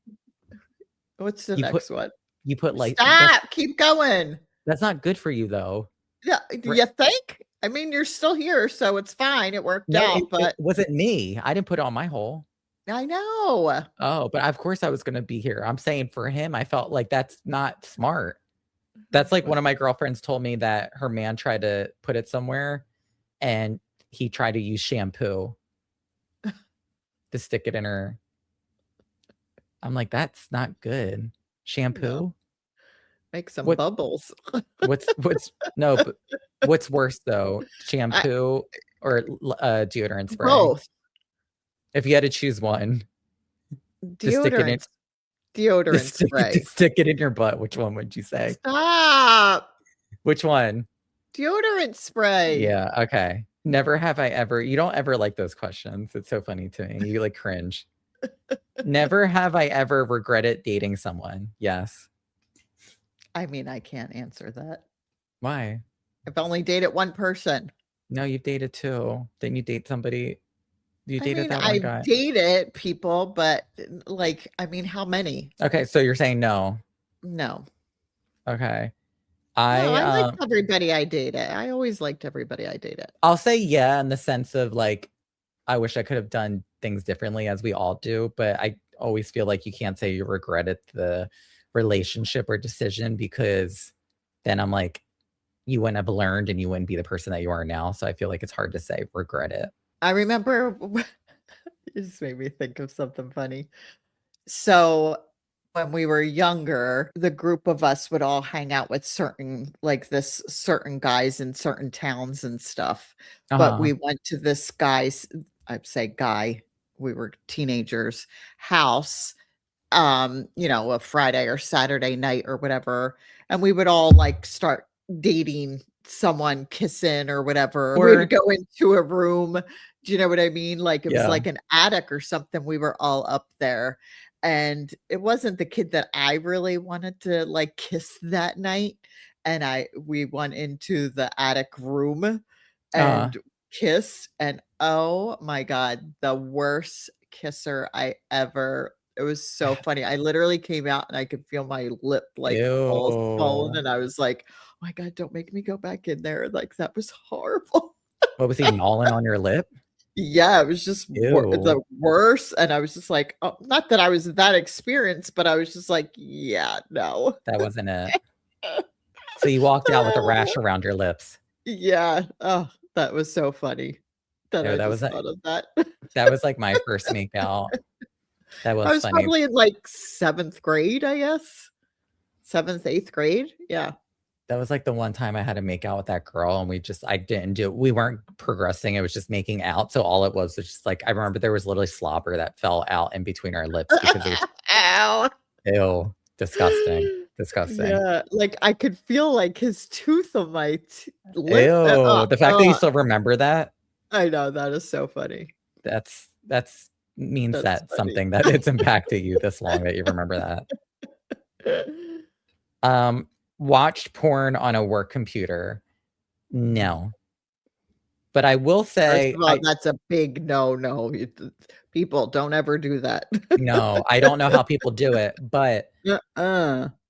[SPEAKER 3] What's the
[SPEAKER 1] You
[SPEAKER 3] next one?
[SPEAKER 1] You put like
[SPEAKER 3] Stop. Keep going.
[SPEAKER 1] that's not good for you though.
[SPEAKER 3] Yeah, do you think? I mean, you're still here, so it's fine. It worked
[SPEAKER 1] No,
[SPEAKER 3] out,
[SPEAKER 1] it
[SPEAKER 3] but
[SPEAKER 1] wasn't me. I didn't put it on my hole.
[SPEAKER 3] I know.
[SPEAKER 1] Oh, but of course I was gonna be here. I'm saying for him, I felt like that's not smart. That's like one of my girlfriends told me that her man tried to put it somewhere and he tried to use shampoo to stick it in her. I'm like, that's not good. Shampoo?
[SPEAKER 3] No. Make some
[SPEAKER 1] What-
[SPEAKER 3] bubbles.
[SPEAKER 1] What's no, but what's worse though? Shampoo or deodorant spray?
[SPEAKER 3] Both.
[SPEAKER 1] If you had to choose one, to stick it in,
[SPEAKER 3] Deodorant spray.
[SPEAKER 1] to stick it in your butt, which one would you say?
[SPEAKER 3] Stop.
[SPEAKER 1] Which one?
[SPEAKER 3] Deodorant spray.
[SPEAKER 1] Yeah, okay. Never have I ever. You don't ever like those questions. It's so funny to me. You like cringe. Never have I ever regretted dating someone. Yes.
[SPEAKER 3] I mean, I can't answer that.
[SPEAKER 1] Why?
[SPEAKER 3] I've only dated one person.
[SPEAKER 1] No, you've dated two. Didn't you date somebody? You dated that one
[SPEAKER 3] I've
[SPEAKER 1] guy?
[SPEAKER 3] dated people, but like, I mean, how many?
[SPEAKER 1] Okay, so you're saying no.
[SPEAKER 3] No.
[SPEAKER 1] Okay.
[SPEAKER 3] No, I liked everybody I dated. I always liked everybody I dated.
[SPEAKER 1] I'll say yeah in the sense of like, I wish I could have done things differently as we all do, but I always feel like you can't say you regretted the relationship or decision because then I'm like, you wouldn't have learned and you wouldn't be the person that you are now. So I feel like it's hard to say regret it.
[SPEAKER 3] I remember it just made me think of something funny. So when we were younger, the group of us would all hang out with certain guys in certain towns and stuff. But we went to this guy's, I'd say guy, we were teenagers, house, a Friday or Saturday night or whatever. And we would all like start dating someone, kissing or whatever. We would go into a room. Do you know what I mean? Like it was like an attic or something. We were all up there. And it wasn't the kid that I really wanted to like kiss that night. And we went into the attic room and kissed. And oh my God, the worst kisser it was so funny. I literally came out and I could feel my lip like all swollen. And I was like, oh my God, don't make me go back in there. Like that was horrible.
[SPEAKER 1] What was he gnawing on your lip?
[SPEAKER 3] Yeah, it was just the worst. And I was just like, oh, not that I was that experienced, but I was just like, yeah, no.
[SPEAKER 1] That wasn't it. So you walked out with a rash around your lips.
[SPEAKER 3] Yeah. Oh, that was so funny.
[SPEAKER 1] That
[SPEAKER 3] I
[SPEAKER 1] was
[SPEAKER 3] just thought of that.
[SPEAKER 1] That was like my first make out. That was
[SPEAKER 3] I was
[SPEAKER 1] funny.
[SPEAKER 3] probably in like 7th grade, I guess. 7th, 8th grade. Yeah.
[SPEAKER 1] That was like the one time I had to make out with that girl and I didn't do it. We weren't progressing. It was just making out. So all it was just like, I remember there was literally slobber that fell out in between our lips because it was
[SPEAKER 3] ow.
[SPEAKER 1] Ew. Disgusting. Disgusting.
[SPEAKER 3] Yeah. Like I could feel like his tooth on my lip.
[SPEAKER 1] Ew. The fact that you still remember that.
[SPEAKER 3] I know. That is so funny.
[SPEAKER 1] That's means
[SPEAKER 3] That's
[SPEAKER 1] that
[SPEAKER 3] funny.
[SPEAKER 1] something that it's impacted you this long that you remember that. Watched porn on a work computer. No. But I will say
[SPEAKER 3] that's a big no. People don't ever do that.
[SPEAKER 1] No, I don't know how people do it, but
[SPEAKER 3] do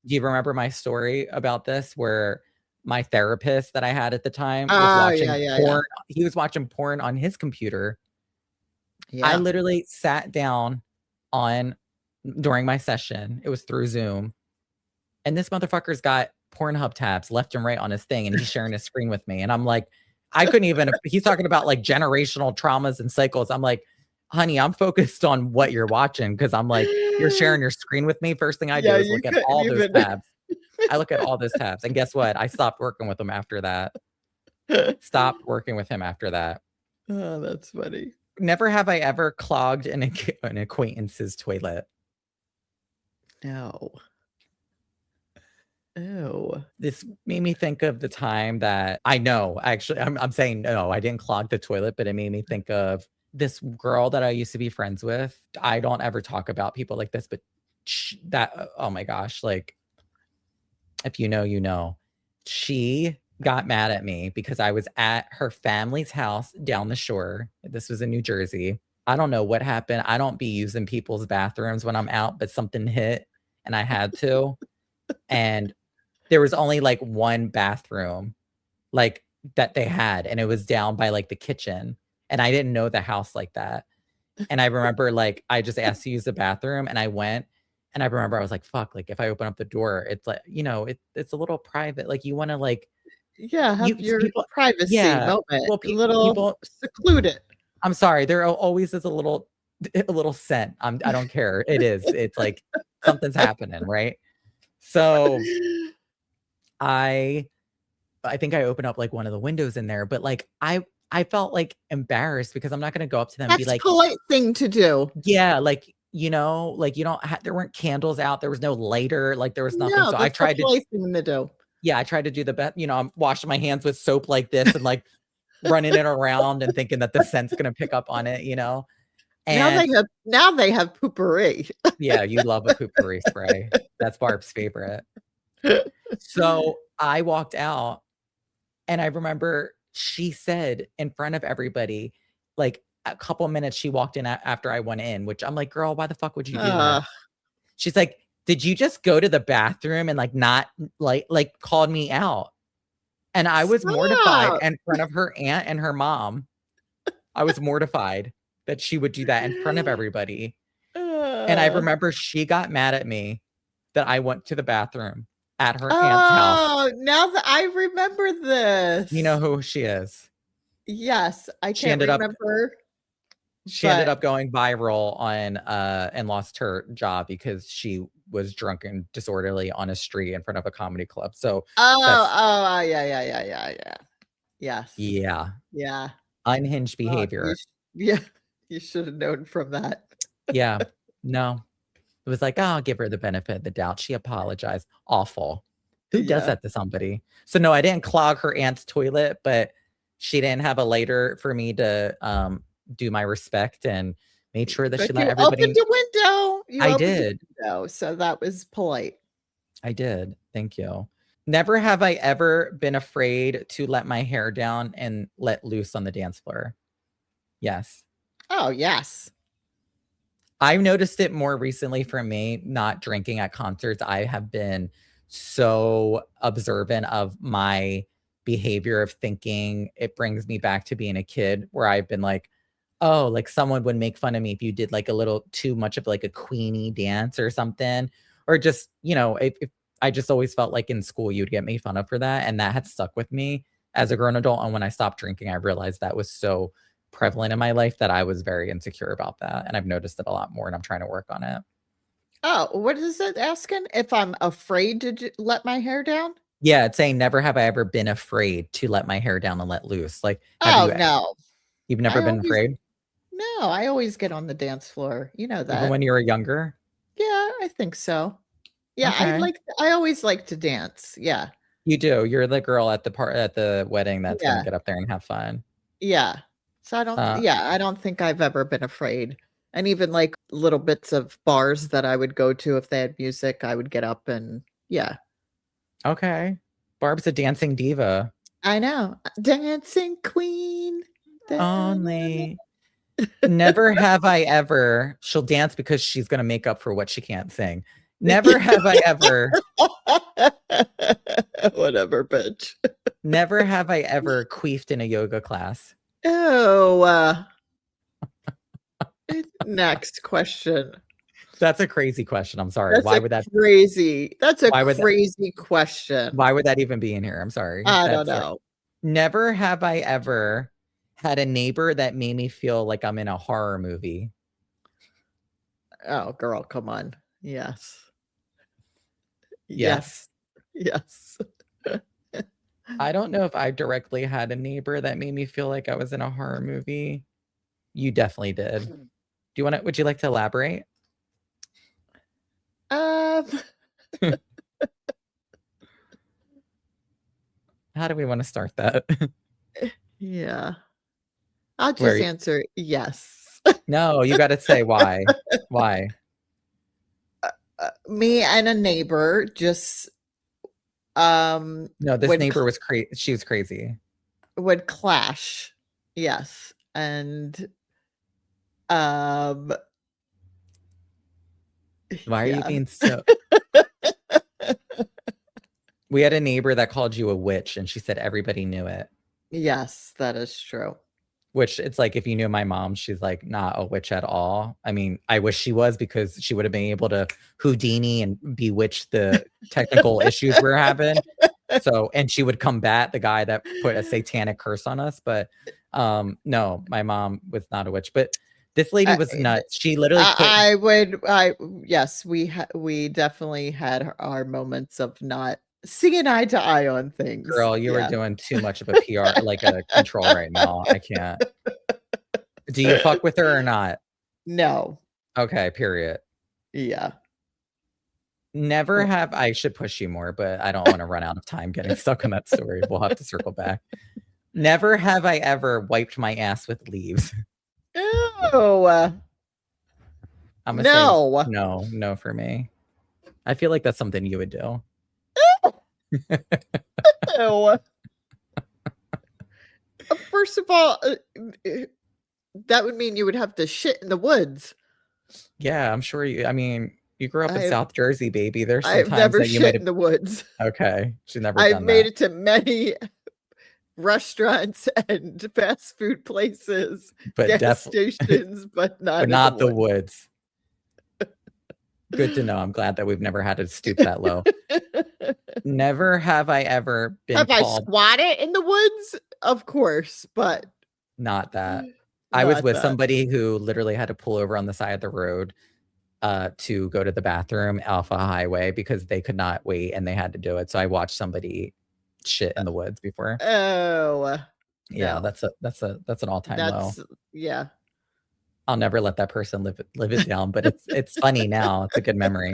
[SPEAKER 1] you remember my story about this where my therapist that I had at the time was watching porn? Yeah. He was watching porn on his computer. Yeah. I literally sat down during my session. It was through Zoom. And this motherfucker's got Pornhub tabs left and right on his thing, and he's sharing his screen with me. And I'm like, I couldn't even, he's talking about like generational traumas and cycles. I'm like, honey, I'm focused on what you're watching because I'm like, you're sharing your screen with me. First thing I do is look at all those tabs. I look at all those tabs. And guess what? I stopped working with him after that. Stopped working with him after that.
[SPEAKER 3] Oh, that's funny.
[SPEAKER 1] Never have I ever clogged an acquaintance's toilet.
[SPEAKER 3] No. Ew.
[SPEAKER 1] This made me think of the time that I know, actually, I'm saying no, I didn't clog the toilet, but it made me think of this girl that I used to be friends with. I don't ever talk about people like this, but oh my gosh, like, if you know, you know. She got mad at me because I was at her family's house down the shore. This was in New Jersey. I don't know what happened. I don't be using people's bathrooms when I'm out, but something hit and I had to. And there was only like one bathroom like that they had, and it was down by like the kitchen. And I didn't know the house like that. And I remember like I just asked to use the bathroom and I went, and I remember I was like, fuck, like if I open up the door, it's like, it's a little private. Like you want to like
[SPEAKER 3] Yeah, have your
[SPEAKER 1] people,
[SPEAKER 3] privacy
[SPEAKER 1] yeah.
[SPEAKER 3] moment.
[SPEAKER 1] Well,
[SPEAKER 3] A little
[SPEAKER 1] people,
[SPEAKER 3] secluded.
[SPEAKER 1] I'm sorry, there always is a little scent. I don't care. It is. It's like something's happening, right? So I think I opened up like one of the windows in there, but like I felt like embarrassed because I'm not gonna go up to them and be
[SPEAKER 3] That's
[SPEAKER 1] like,
[SPEAKER 3] polite thing to do.
[SPEAKER 1] yeah, like, like you don't there weren't candles out, there was no lighter, like there was nothing.
[SPEAKER 3] No,
[SPEAKER 1] So I
[SPEAKER 3] that's the
[SPEAKER 1] tried to,
[SPEAKER 3] polite thing to do.
[SPEAKER 1] yeah, I tried to do the best, I'm washing my hands with soap like this and like running it around and thinking that the scent's gonna pick up on it, And
[SPEAKER 3] Now they have poopery.
[SPEAKER 1] yeah, you love a poopery spray. That's Barb's favorite. So I walked out and I remember she said in front of everybody, like a couple minutes she walked in after I went in, which I'm like, girl, why the fuck would you do that? She's like, did you just go to the bathroom and like not like called me out? And I was mortified in front of her aunt and her mom. I was mortified that she would do that in front of everybody. And I remember she got mad at me that I went to the bathroom at her aunt's house.
[SPEAKER 3] Oh, now that I remember this.
[SPEAKER 1] You know who she is?
[SPEAKER 3] Yes, I can't remember.
[SPEAKER 1] She ended up going viral on and lost her job because she was drunk and disorderly on a street in front of a comedy club. So
[SPEAKER 3] yeah. Yes.
[SPEAKER 1] Yeah. Unhinged behavior.
[SPEAKER 3] You should have known from that.
[SPEAKER 1] Yeah. No. It was like, oh, I'll give her the benefit of the doubt. She apologized. Awful. Who does that to somebody? So no, I didn't clog her aunt's toilet, but she didn't have a lighter for me to do my respect and made sure that she let everybody.
[SPEAKER 3] Opened the window.
[SPEAKER 1] I did.
[SPEAKER 3] So that was polite.
[SPEAKER 1] I did. Thank you. Never have I ever been afraid to let my hair down and let loose on the dance floor. Yes.
[SPEAKER 3] Oh, yes.
[SPEAKER 1] I've noticed it more recently for me, not drinking at concerts. I have been so observant of my behavior of thinking. It brings me back to being a kid where I've been like, oh, like someone would make fun of me if you did like a little too much of like a Queenie dance or something, or just, if I just always felt like in school you'd get made fun of for that. And that had stuck with me as a grown adult. And when I stopped drinking, I realized that was so prevalent in my life that I was very insecure about that. And I've noticed it a lot more and I'm trying to work on it.
[SPEAKER 3] Oh, what is it asking? If I'm afraid to let my hair down?
[SPEAKER 1] Yeah, it's saying never have I ever been afraid to let my hair down and let loose. Like,
[SPEAKER 3] no.
[SPEAKER 1] You've never been afraid?
[SPEAKER 3] No, I always get on the dance floor. You know that.
[SPEAKER 1] Even when you were younger?
[SPEAKER 3] Yeah, I think so. Yeah,
[SPEAKER 1] Okay.
[SPEAKER 3] I always like to dance. Yeah.
[SPEAKER 1] You do. You're the girl at the wedding that's gonna get up there and have fun.
[SPEAKER 3] Yeah. So I don't think I've ever been afraid. And even like little bits of bars that I would go to if they had music, I would get up and yeah.
[SPEAKER 1] Okay. Barb's a dancing diva.
[SPEAKER 3] I know. Dancing queen.
[SPEAKER 1] Only. Never have I ever. She'll dance because she's gonna make up for what she can't sing. Never have I ever.
[SPEAKER 3] Whatever, bitch.
[SPEAKER 1] Never have I ever queefed in a yoga class.
[SPEAKER 3] Oh. Next question.
[SPEAKER 1] That's a crazy question. I'm sorry. Why would that
[SPEAKER 3] crazy? That's a crazy question.
[SPEAKER 1] Why would that even be in here? I'm sorry.
[SPEAKER 3] I don't know.
[SPEAKER 1] Never have I ever had a neighbor that made me feel like I'm in a horror movie.
[SPEAKER 3] Oh, girl, come on. Yes.
[SPEAKER 1] Yes.
[SPEAKER 3] Yes.
[SPEAKER 1] I don't know if I directly had a neighbor that made me feel like I was in a horror movie. You definitely did. Would you like to elaborate?
[SPEAKER 3] Um,
[SPEAKER 1] How do we want to start that?
[SPEAKER 3] yeah. I'll
[SPEAKER 1] Where
[SPEAKER 3] just
[SPEAKER 1] you-
[SPEAKER 3] answer yes.
[SPEAKER 1] No, you got to say why. Why?
[SPEAKER 3] Me and a neighbor just
[SPEAKER 1] No, this
[SPEAKER 3] would
[SPEAKER 1] neighbor was crazy. She was crazy.
[SPEAKER 3] would clash. Yes. And um
[SPEAKER 1] Why are you
[SPEAKER 3] yeah.
[SPEAKER 1] being so? We had a neighbor that called you a witch, and she said everybody knew it.
[SPEAKER 3] Yes, that is true.
[SPEAKER 1] Which it's like, if you knew my mom, she's like not a witch at all. I mean, I wish she was, because she would have been able to Houdini and bewitch the technical issues we're having. So, and she would combat the guy that put a satanic curse on us. But no, my mom was not a witch. But this lady was nuts. She literally
[SPEAKER 3] Yes, we definitely had our moments of not seeing eye to eye on things.
[SPEAKER 1] Girl, you were doing too much of a PR, like a control right now. I can't. Do you fuck with her or not?
[SPEAKER 3] No.
[SPEAKER 1] Okay, period.
[SPEAKER 3] Yeah.
[SPEAKER 1] Never have I should push you more, but I don't want to run out of time getting stuck on that story. We'll have to circle back. Never have I ever wiped my ass with leaves.
[SPEAKER 3] Ew.
[SPEAKER 1] I'm gonna
[SPEAKER 3] No.
[SPEAKER 1] say no for me. I feel like that's something you would do.
[SPEAKER 3] Ew. First of all, that would mean you would have to shit in the woods.
[SPEAKER 1] Yeah, I'm sure you. I mean, you grew up in
[SPEAKER 3] I've-
[SPEAKER 1] South Jersey, baby. There's some
[SPEAKER 3] I've
[SPEAKER 1] times
[SPEAKER 3] never
[SPEAKER 1] that you
[SPEAKER 3] shit
[SPEAKER 1] might
[SPEAKER 3] in the woods.
[SPEAKER 1] Okay, she's never
[SPEAKER 3] I've
[SPEAKER 1] done
[SPEAKER 3] made
[SPEAKER 1] that.
[SPEAKER 3] it to many restaurants and fast food places,
[SPEAKER 1] But
[SPEAKER 3] gas
[SPEAKER 1] definitely,
[SPEAKER 3] stations, but not
[SPEAKER 1] but
[SPEAKER 3] in
[SPEAKER 1] not
[SPEAKER 3] the
[SPEAKER 1] the woods. Good to know. I'm glad that we've never had to stoop that low. Never have I ever been
[SPEAKER 3] Have I
[SPEAKER 1] called.
[SPEAKER 3] squatted in the woods? Of course, but
[SPEAKER 1] Not that. I was
[SPEAKER 3] not
[SPEAKER 1] with
[SPEAKER 3] that.
[SPEAKER 1] somebody who literally had to pull over on the side of the road to go to the bathroom, Alpha Highway, because they could not wait and they had to do it. So I watched somebody shit in the woods before.
[SPEAKER 3] Oh,
[SPEAKER 1] Yeah,
[SPEAKER 3] no.
[SPEAKER 1] that's an all-time low.
[SPEAKER 3] Yeah.
[SPEAKER 1] I'll never let that person live it down, but it's funny now. It's a good memory.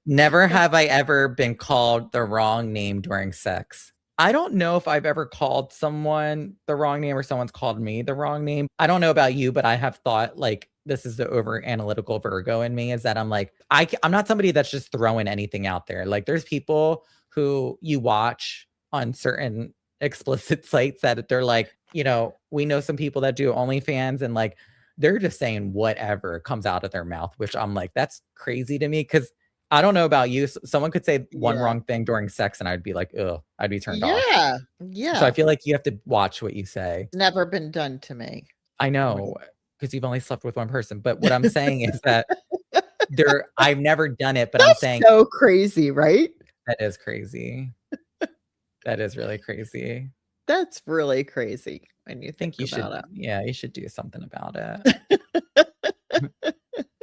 [SPEAKER 1] Never have I ever been called the wrong name during sex. I don't know if I've ever called someone the wrong name or someone's called me the wrong name. I don't know about you, but I have thought, like, this is the over analytical Virgo in me, is that I'm like, I'm not somebody that's just throwing anything out there. Like, there's people who you watch on certain explicit sites that they're like, you know, we know some people that do OnlyFans, and like, they're just saying whatever comes out of their mouth, which I'm like, that's crazy to me, because I don't know about you. Someone could say one wrong thing during sex and I'd be like, ugh, I'd be turned off.
[SPEAKER 3] Yeah.
[SPEAKER 1] So I feel like you have to watch what you say.
[SPEAKER 3] Never been done to me.
[SPEAKER 1] I know, because you've only slept with one person. But what I'm saying is that I've never done it, but I'm saying
[SPEAKER 3] so crazy, right?
[SPEAKER 1] that is crazy. That is really crazy.
[SPEAKER 3] That's really crazy when you think
[SPEAKER 1] you
[SPEAKER 3] about
[SPEAKER 1] should,
[SPEAKER 3] it.
[SPEAKER 1] yeah, you should do something about it.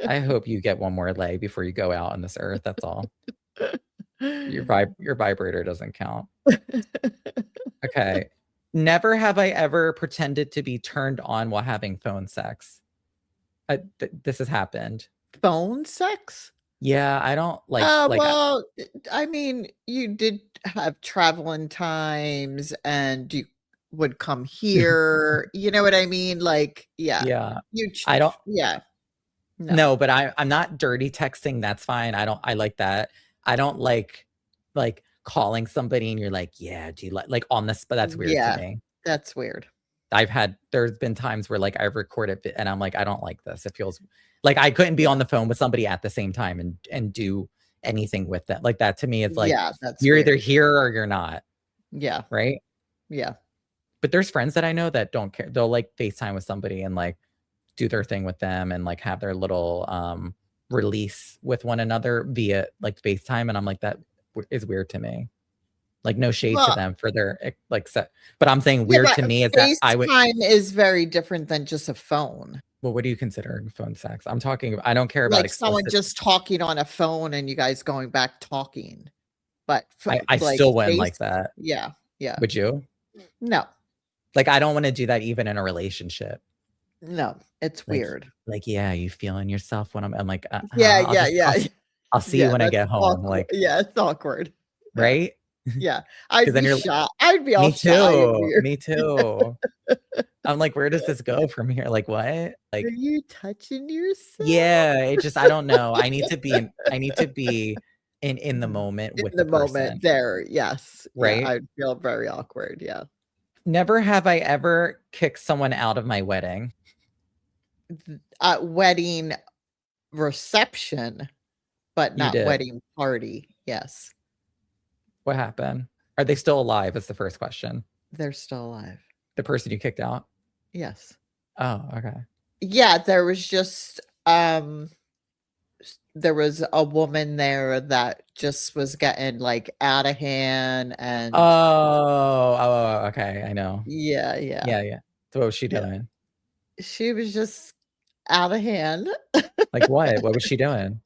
[SPEAKER 1] I hope you get one more lay before you go out on this earth. That's all. Your vibrator doesn't count. Okay. Never have I ever pretended to be turned on while having phone sex. This has happened.
[SPEAKER 3] Phone sex?
[SPEAKER 1] Yeah, I don't like.
[SPEAKER 3] Well, I mean, you did have traveling times, and you would come here. You know what I mean? Like, yeah.
[SPEAKER 1] Yeah. I don't.
[SPEAKER 3] Yeah.
[SPEAKER 1] No, but I'm not dirty texting. That's fine. I like that. I don't like calling somebody and you're like, yeah, do you like on this? But that's weird to me.
[SPEAKER 3] That's weird.
[SPEAKER 1] There's been times where like I've recorded it and I'm like, I don't like this. It feels like I couldn't be on the phone with somebody at the same time and do anything with it. Like, that to me is like,
[SPEAKER 3] that's
[SPEAKER 1] you're
[SPEAKER 3] weird.
[SPEAKER 1] either here or you're not.
[SPEAKER 3] Yeah.
[SPEAKER 1] Right.
[SPEAKER 3] Yeah.
[SPEAKER 1] But there's friends that I know that don't care. They'll like FaceTime with somebody and like do their thing with them and like have their little release with one another via like FaceTime. And I'm like, that is weird to me. Like, no shade to them for their like set. But I'm saying weird to me is that
[SPEAKER 3] FaceTime is very different than just a phone.
[SPEAKER 1] Well, what do you consider phone sex? I'm talking, I don't care about
[SPEAKER 3] like someone just talking on a phone and you guys going back talking. But
[SPEAKER 1] I still wouldn't like that.
[SPEAKER 3] Yeah. Yeah.
[SPEAKER 1] Would you?
[SPEAKER 3] No.
[SPEAKER 1] Like, I don't want to do that even in a relationship.
[SPEAKER 3] No, it's
[SPEAKER 1] Like
[SPEAKER 3] weird.
[SPEAKER 1] like, "Yeah, you feeling yourself when I'm like,
[SPEAKER 3] Yeah,
[SPEAKER 1] I'll
[SPEAKER 3] yeah,
[SPEAKER 1] just
[SPEAKER 3] yeah.
[SPEAKER 1] I'll see you
[SPEAKER 3] Yeah,
[SPEAKER 1] when I
[SPEAKER 3] that's
[SPEAKER 1] get home."
[SPEAKER 3] awkward.
[SPEAKER 1] Like,
[SPEAKER 3] Yeah, it's awkward. Yeah,
[SPEAKER 1] right?
[SPEAKER 3] yeah.
[SPEAKER 1] Because
[SPEAKER 3] I'd
[SPEAKER 1] then
[SPEAKER 3] be
[SPEAKER 1] you're
[SPEAKER 3] shy. I'd be all
[SPEAKER 1] me
[SPEAKER 3] shy and
[SPEAKER 1] too,
[SPEAKER 3] weird.
[SPEAKER 1] me too. I'm like, "Where does this go from here?" Like, "What?"
[SPEAKER 3] Are
[SPEAKER 1] Like,
[SPEAKER 3] you touching yourself?
[SPEAKER 1] yeah, it just I don't know. I need to be in the
[SPEAKER 3] Mhm.
[SPEAKER 1] moment
[SPEAKER 3] In
[SPEAKER 1] with
[SPEAKER 3] the
[SPEAKER 1] the
[SPEAKER 3] moment
[SPEAKER 1] person,
[SPEAKER 3] there, yes. Yeah,
[SPEAKER 1] right?
[SPEAKER 3] I'd feel very awkward, yeah.
[SPEAKER 1] Never have I ever kicked someone out of my wedding.
[SPEAKER 3] At wedding reception, but
[SPEAKER 1] You
[SPEAKER 3] not
[SPEAKER 1] did.
[SPEAKER 3] wedding party, yes.
[SPEAKER 1] What happened? Are they still alive is the first question.
[SPEAKER 3] They're still alive.
[SPEAKER 1] The person you kicked out?
[SPEAKER 3] Yes.
[SPEAKER 1] Oh, okay.
[SPEAKER 3] Yeah, there was just, there was a woman there that just was getting, like, out of hand and
[SPEAKER 1] Oh, okay, I know.
[SPEAKER 3] yeah, yeah,
[SPEAKER 1] Yeah, yeah. So what was she
[SPEAKER 3] yeah.
[SPEAKER 1] doing?
[SPEAKER 3] She was just out of hand,
[SPEAKER 1] Like what? What was she doing?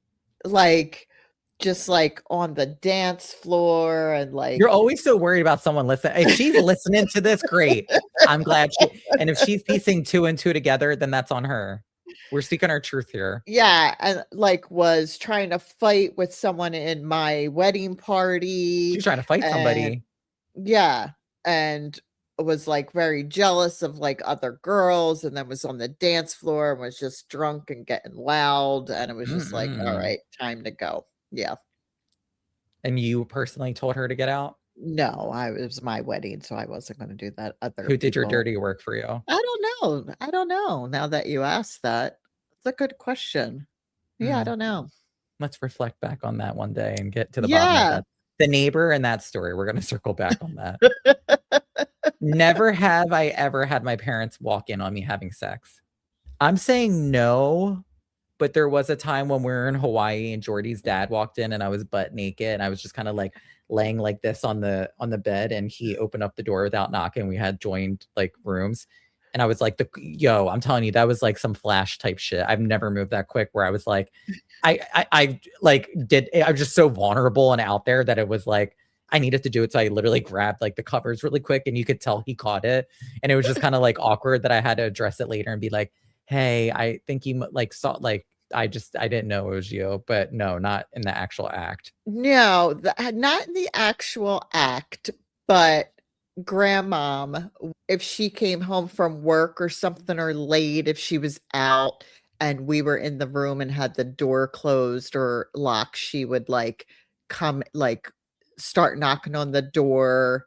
[SPEAKER 3] like, just, like, on the dance floor and,
[SPEAKER 1] You're
[SPEAKER 3] like
[SPEAKER 1] always so worried about someone listening. If she's listening to this, great. I'm glad and if she's piecing 2 and 2 together, then that's on her. We're speaking our truth here.
[SPEAKER 3] yeah, and, like, was trying to fight with someone in my wedding
[SPEAKER 1] She's
[SPEAKER 3] party,
[SPEAKER 1] trying to fight
[SPEAKER 3] and
[SPEAKER 1] somebody.
[SPEAKER 3] yeah, and was, like, very jealous of, like, other girls, and then was on the dance floor and was just drunk and getting loud, and it was just like,
[SPEAKER 1] Mm-mm.
[SPEAKER 3] "Alright, time to go." Yeah.
[SPEAKER 1] And you personally told her to get out?
[SPEAKER 3] No, it was my wedding, so I wasn't gonna do that. Other
[SPEAKER 1] Who did your
[SPEAKER 3] people
[SPEAKER 1] dirty work for you?
[SPEAKER 3] I don't know now that you asked that. It's a good question. Yeah, I
[SPEAKER 1] Hmm.
[SPEAKER 3] don't know.
[SPEAKER 1] Let's reflect back on that one day and get to the bottom of
[SPEAKER 3] Yeah.
[SPEAKER 1] that. The neighbor and that story, we're gonna circle back on that. Never have I ever had my parents walk in on me having sex. I'm saying no, but there was a time when we were in Hawaii and Jordy's dad walked in and I was butt naked and I was just kinda, like, laying like this on the bed, and he opened up the door without knocking. We had joined, like, rooms, and I was like, "The yo," I'm telling you, that was, like, some Flash type shit. I've never moved that quick where I was like like, I was just so vulnerable and out there that it was like, I needed to do it, so I literally grabbed, like, the covers really quick, and you could tell he caught it, and it was just kinda, like, awkward that I had to address it later and be like, "Hey, I think you like, saw like, I didn't know it was you," but no, not in the actual act.
[SPEAKER 3] No, not in the actual act, but grandmom, if she came home from work or something or late, if she was out and we were in the room and had the door closed or locked, she would, like, come like, start knocking on the door,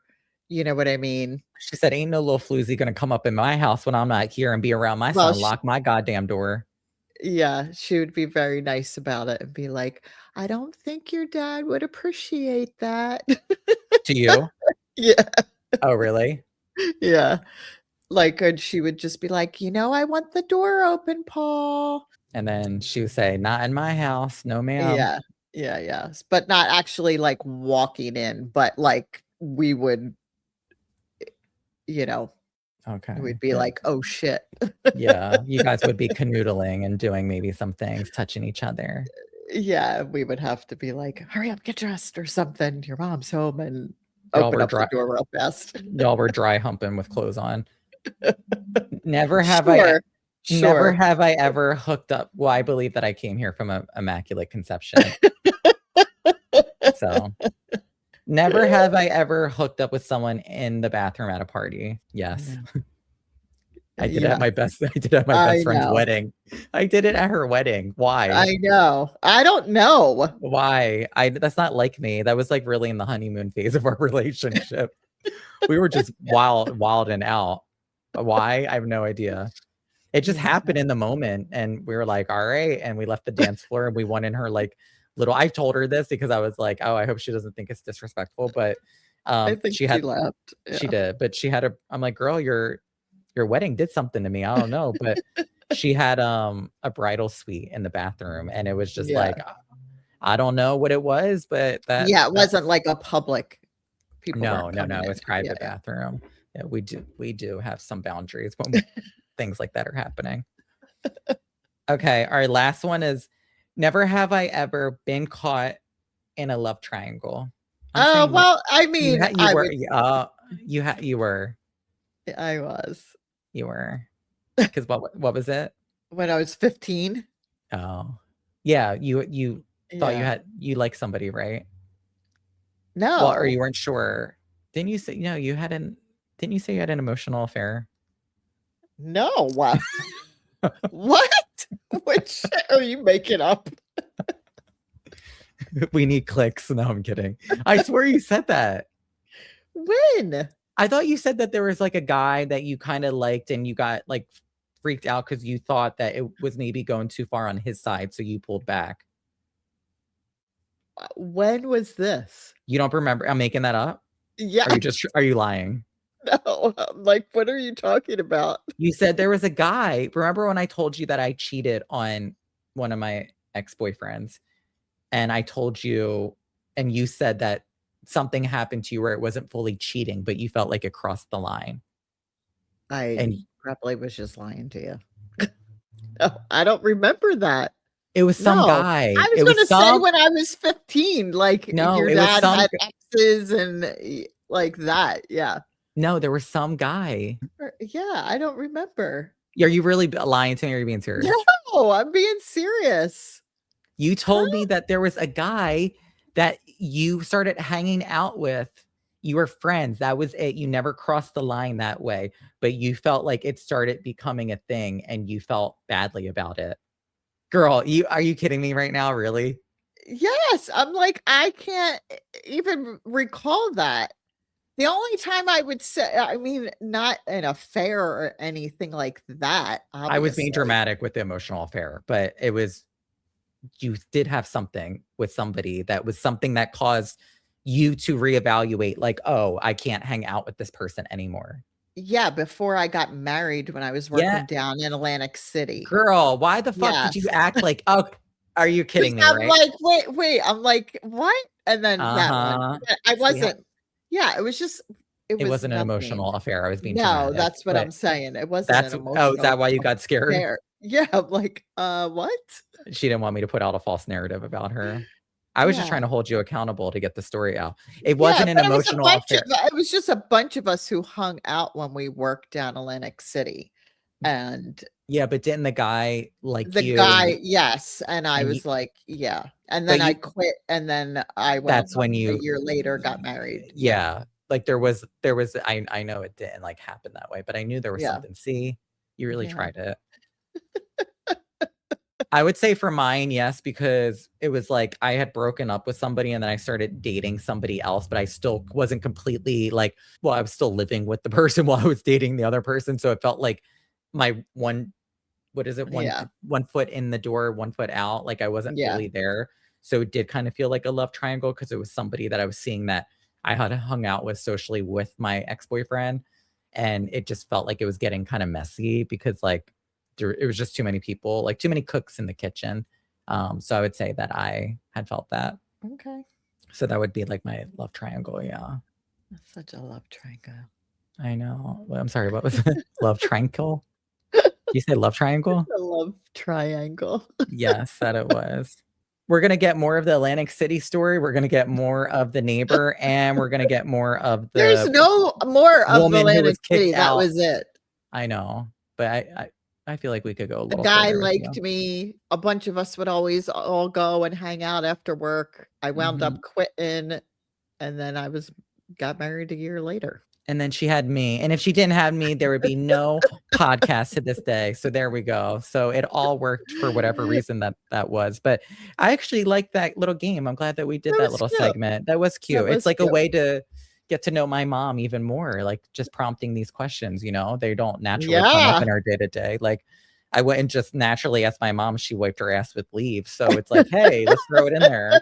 [SPEAKER 3] you know what I mean?
[SPEAKER 1] She said, "Ain't no little floozy gonna come up in my house when I'm not here and be around my
[SPEAKER 3] Well,
[SPEAKER 1] son, lock my goddamn door."
[SPEAKER 3] yeah, she would be very nice about it and be like, "I don't think your dad would appreciate that."
[SPEAKER 1] To you?
[SPEAKER 3] Yeah,
[SPEAKER 1] Oh, really?
[SPEAKER 3] yeah. Like, and she would just be like, "You know, I want the door open, Paul."
[SPEAKER 1] And then she would say, "Not in my house, no ma'am."
[SPEAKER 3] Yeah. Yeah, yes, but not actually, like, walking in, but, like, we would, you know, we'd
[SPEAKER 1] Okay,
[SPEAKER 3] be
[SPEAKER 1] yeah.
[SPEAKER 3] like, "Oh, shit."
[SPEAKER 1] Yeah, you guys would be canoodling and doing maybe some things, touching each other.
[SPEAKER 3] Yeah, we would have to be like, "Hurry up, get dressed," or something, "Your mom's home," and
[SPEAKER 1] Y'all
[SPEAKER 3] open
[SPEAKER 1] were
[SPEAKER 3] up the
[SPEAKER 1] dry
[SPEAKER 3] door real fast.
[SPEAKER 1] y'all were dry humping with clothes on. Never have I
[SPEAKER 3] Sure,
[SPEAKER 1] never
[SPEAKER 3] sure.
[SPEAKER 1] have I ever hooked up well, I believe that I came here from a immaculate conception. So, never have I ever hooked up with someone in the bathroom at a party. Yes.
[SPEAKER 3] No.
[SPEAKER 1] I did it at
[SPEAKER 3] Yeah,
[SPEAKER 1] my best I did it at my
[SPEAKER 3] I
[SPEAKER 1] best friend's
[SPEAKER 3] know.
[SPEAKER 1] wedding. I did it at her wedding. Why?
[SPEAKER 3] I know. I don't know.
[SPEAKER 1] Why? I that's not like me. That was, like, really in the honeymoon phase of our relationship. We were just wild and out. Why? I have no idea. It just
[SPEAKER 3] Yeah,
[SPEAKER 1] happened
[SPEAKER 3] no.
[SPEAKER 1] in the moment, and we were like, "Alright," and we left the dance floor, and we went in her, like, little I told her this because I was like, "Oh, I hope she doesn't think it's disrespectful," but,
[SPEAKER 3] I think
[SPEAKER 1] she
[SPEAKER 3] she
[SPEAKER 1] had
[SPEAKER 3] laughed.
[SPEAKER 1] she
[SPEAKER 3] Yeah.
[SPEAKER 1] did, but she had a I'm like, "Girl, your wedding did something to me, I don't know," but she had, a bridal suite in the bathroom, and it was just
[SPEAKER 3] Yeah.
[SPEAKER 1] like, I don't know what it was, but
[SPEAKER 3] Yeah, it
[SPEAKER 1] that
[SPEAKER 3] wasn't like a public people weren't
[SPEAKER 1] no, no,
[SPEAKER 3] coming
[SPEAKER 1] no,
[SPEAKER 3] in.
[SPEAKER 1] it's
[SPEAKER 3] Yeah,
[SPEAKER 1] private
[SPEAKER 3] yeah.
[SPEAKER 1] bathroom. Yeah, we do have some boundaries when things like that are happening. Okay, our last one is, never have I ever been caught in a love triangle. I'm saying no.
[SPEAKER 3] Well, I mean,
[SPEAKER 1] You were, you were,
[SPEAKER 3] I was.
[SPEAKER 1] you were. Because what was it?
[SPEAKER 3] When I was 15.
[SPEAKER 1] Oh, yeah. You thought
[SPEAKER 3] Yeah.
[SPEAKER 1] you liked somebody, right? Well, or
[SPEAKER 3] No.
[SPEAKER 1] you weren't sure. Didn't you say you had an? Didn't you say you had an emotional affair?
[SPEAKER 3] No. What? What? What shit are you making up?
[SPEAKER 1] We need clicks. No, I'm kidding. I swear you said that.
[SPEAKER 3] When?
[SPEAKER 1] I thought you said that there was like a guy that you kind of liked and you got like freaked out because you thought that it was maybe going too far on his side, so you pulled back.
[SPEAKER 3] When was this?
[SPEAKER 1] You don't remember? I'm making that up.
[SPEAKER 3] Yeah.
[SPEAKER 1] Are you lying?
[SPEAKER 3] No. I'm like, what are you talking about?
[SPEAKER 1] You said there was a guy. Remember when I told you that I cheated on one of my ex-boyfriends? And I told you, and you said that something happened to you where it wasn't fully cheating, but you felt like it crossed the line.
[SPEAKER 3] I probably was just lying to you. No, I don't remember that.
[SPEAKER 1] It was some
[SPEAKER 3] No.
[SPEAKER 1] guy.
[SPEAKER 3] I was gonna say when I was 15, like
[SPEAKER 1] No,
[SPEAKER 3] your
[SPEAKER 1] it was
[SPEAKER 3] dad
[SPEAKER 1] some
[SPEAKER 3] had exes and like that. Yeah.
[SPEAKER 1] No, there was some guy.
[SPEAKER 3] Yeah, I don't remember.
[SPEAKER 1] Are you really lying to me or are you being serious?
[SPEAKER 3] No, I'm being serious.
[SPEAKER 1] You told me that there was a guy that you started hanging out with. You were friends. That was it. You never crossed the line that way, but you felt like it started becoming a thing and you felt badly about it. Girl, are you kidding me right now? Really?
[SPEAKER 3] Yes. I'm like, I can't even recall that. The only time I would say, I mean, not an affair or anything like that. Obviously.
[SPEAKER 1] I was being dramatic with the emotional affair, but it was, you did have something with somebody that was something that caused you to reevaluate, like, oh, I can't hang out with this person anymore.
[SPEAKER 3] Yeah, before I got married when I was working down in Atlantic City.
[SPEAKER 1] Girl, why the fuck did you act like, oh, are you kidding me, right?
[SPEAKER 3] I'm like, wait, I'm like, what? And then that one. I wasn't. Yeah, it was just
[SPEAKER 1] it wasn't an emotional affair. I was being
[SPEAKER 3] dramatic. That's what I'm saying. It wasn't an emotional.
[SPEAKER 1] Oh, is that why you got scared?
[SPEAKER 3] Affair. Yeah, I'm like, what?
[SPEAKER 1] She didn't want me to put out a false narrative about her. I was just trying to hold you accountable to get the story out. It wasn't an emotional affair.
[SPEAKER 3] It was just a bunch of us who hung out when we worked down Atlantic City. And
[SPEAKER 1] yeah, but didn't the guy like
[SPEAKER 3] the guy? Yes. And I was like, yeah. And then I quit. And then I went.
[SPEAKER 1] That's when you
[SPEAKER 3] a year later got married.
[SPEAKER 1] Yeah. Like there was, I know it didn't like happen that way, but I knew there was something. See, you really tried it. I would say for mine, yes, because it was like I had broken up with somebody and then I started dating somebody else, but I still wasn't completely like, well, I was still living with the person while I was dating the other person. So it felt like my one foot in the door, 1 foot out. Like I wasn't fully there. So it did kind of feel like a love triangle because it was somebody that I was seeing that I had hung out with socially with my ex-boyfriend. And it just felt like it was getting kind of messy because like, it was just too many people, like too many cooks in the kitchen. So I would say that I had felt that.
[SPEAKER 3] Okay.
[SPEAKER 1] So that would be like my love triangle. Yeah.
[SPEAKER 3] That's such a love triangle.
[SPEAKER 1] I know. Well, I'm sorry. What was it? Love triangle? You say love triangle?
[SPEAKER 3] A love triangle.
[SPEAKER 1] Yes, that it was. We're going to get more of the Atlantic City story. We're going to get more of the neighbor and we're going to get more of the
[SPEAKER 3] There's no more of the Atlantic City. That was it.
[SPEAKER 1] I know. But I feel like we could go a little.
[SPEAKER 3] The guy liked me. A bunch of us would always all go and hang out after work. I wound up quitting, and then I got married a year later.
[SPEAKER 1] And then she had me. And if she didn't have me, there would be no podcast to this day. So there we go. So it all worked for whatever reason that was. But I actually like that little game. I'm glad that we did that little segment. That was cute. It's like a way to get to know my mom even more, like just prompting these questions, they don't naturally come up in our day-to-day. Like I went and just naturally asked my mom if she wiped her ass with leaves. So it's like, hey, let's throw it in there.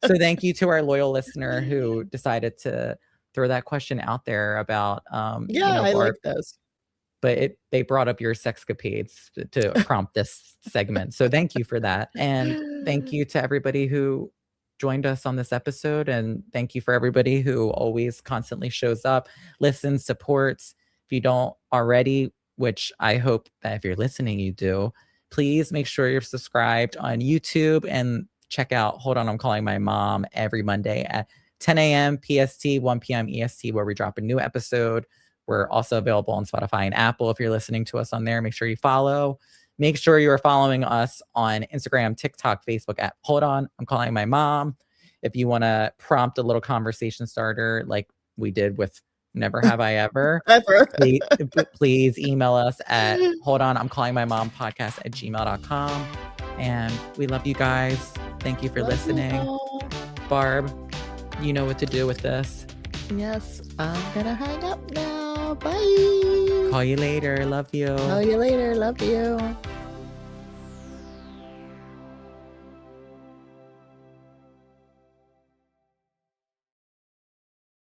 [SPEAKER 1] So thank you to our loyal listener who decided to throw that question out there about
[SPEAKER 3] I like those.
[SPEAKER 1] But they brought up your sexcapades to prompt this segment. So thank you for that. And thank you to everybody who joined us on this episode. And thank you for everybody who always constantly shows up, listens, supports. If you don't already, which I hope that if you're listening, you do, please make sure you're subscribed on YouTube and check out Hold On, I'm Calling My Mom every Monday at 10 a.m. PST, 1 p.m. EST, where we drop a new episode We're also available on Spotify and Apple. If you're listening to us on there, make sure you follow. Make sure you are following us on Instagram, TikTok, Facebook at Hold On, I'm Calling My Mom. If you want to prompt a little conversation starter like we did with Never Have I Ever,
[SPEAKER 3] Ever.
[SPEAKER 1] please email us at Hold On, I'm Calling My Mom podcast at gmail.com. And we love you guys. Thank you for listening. Barb, you know what to do with this.
[SPEAKER 3] Yes, I'm gonna hang up now. Bye.
[SPEAKER 1] Call you later. Love you.
[SPEAKER 3] Call you later. Love you.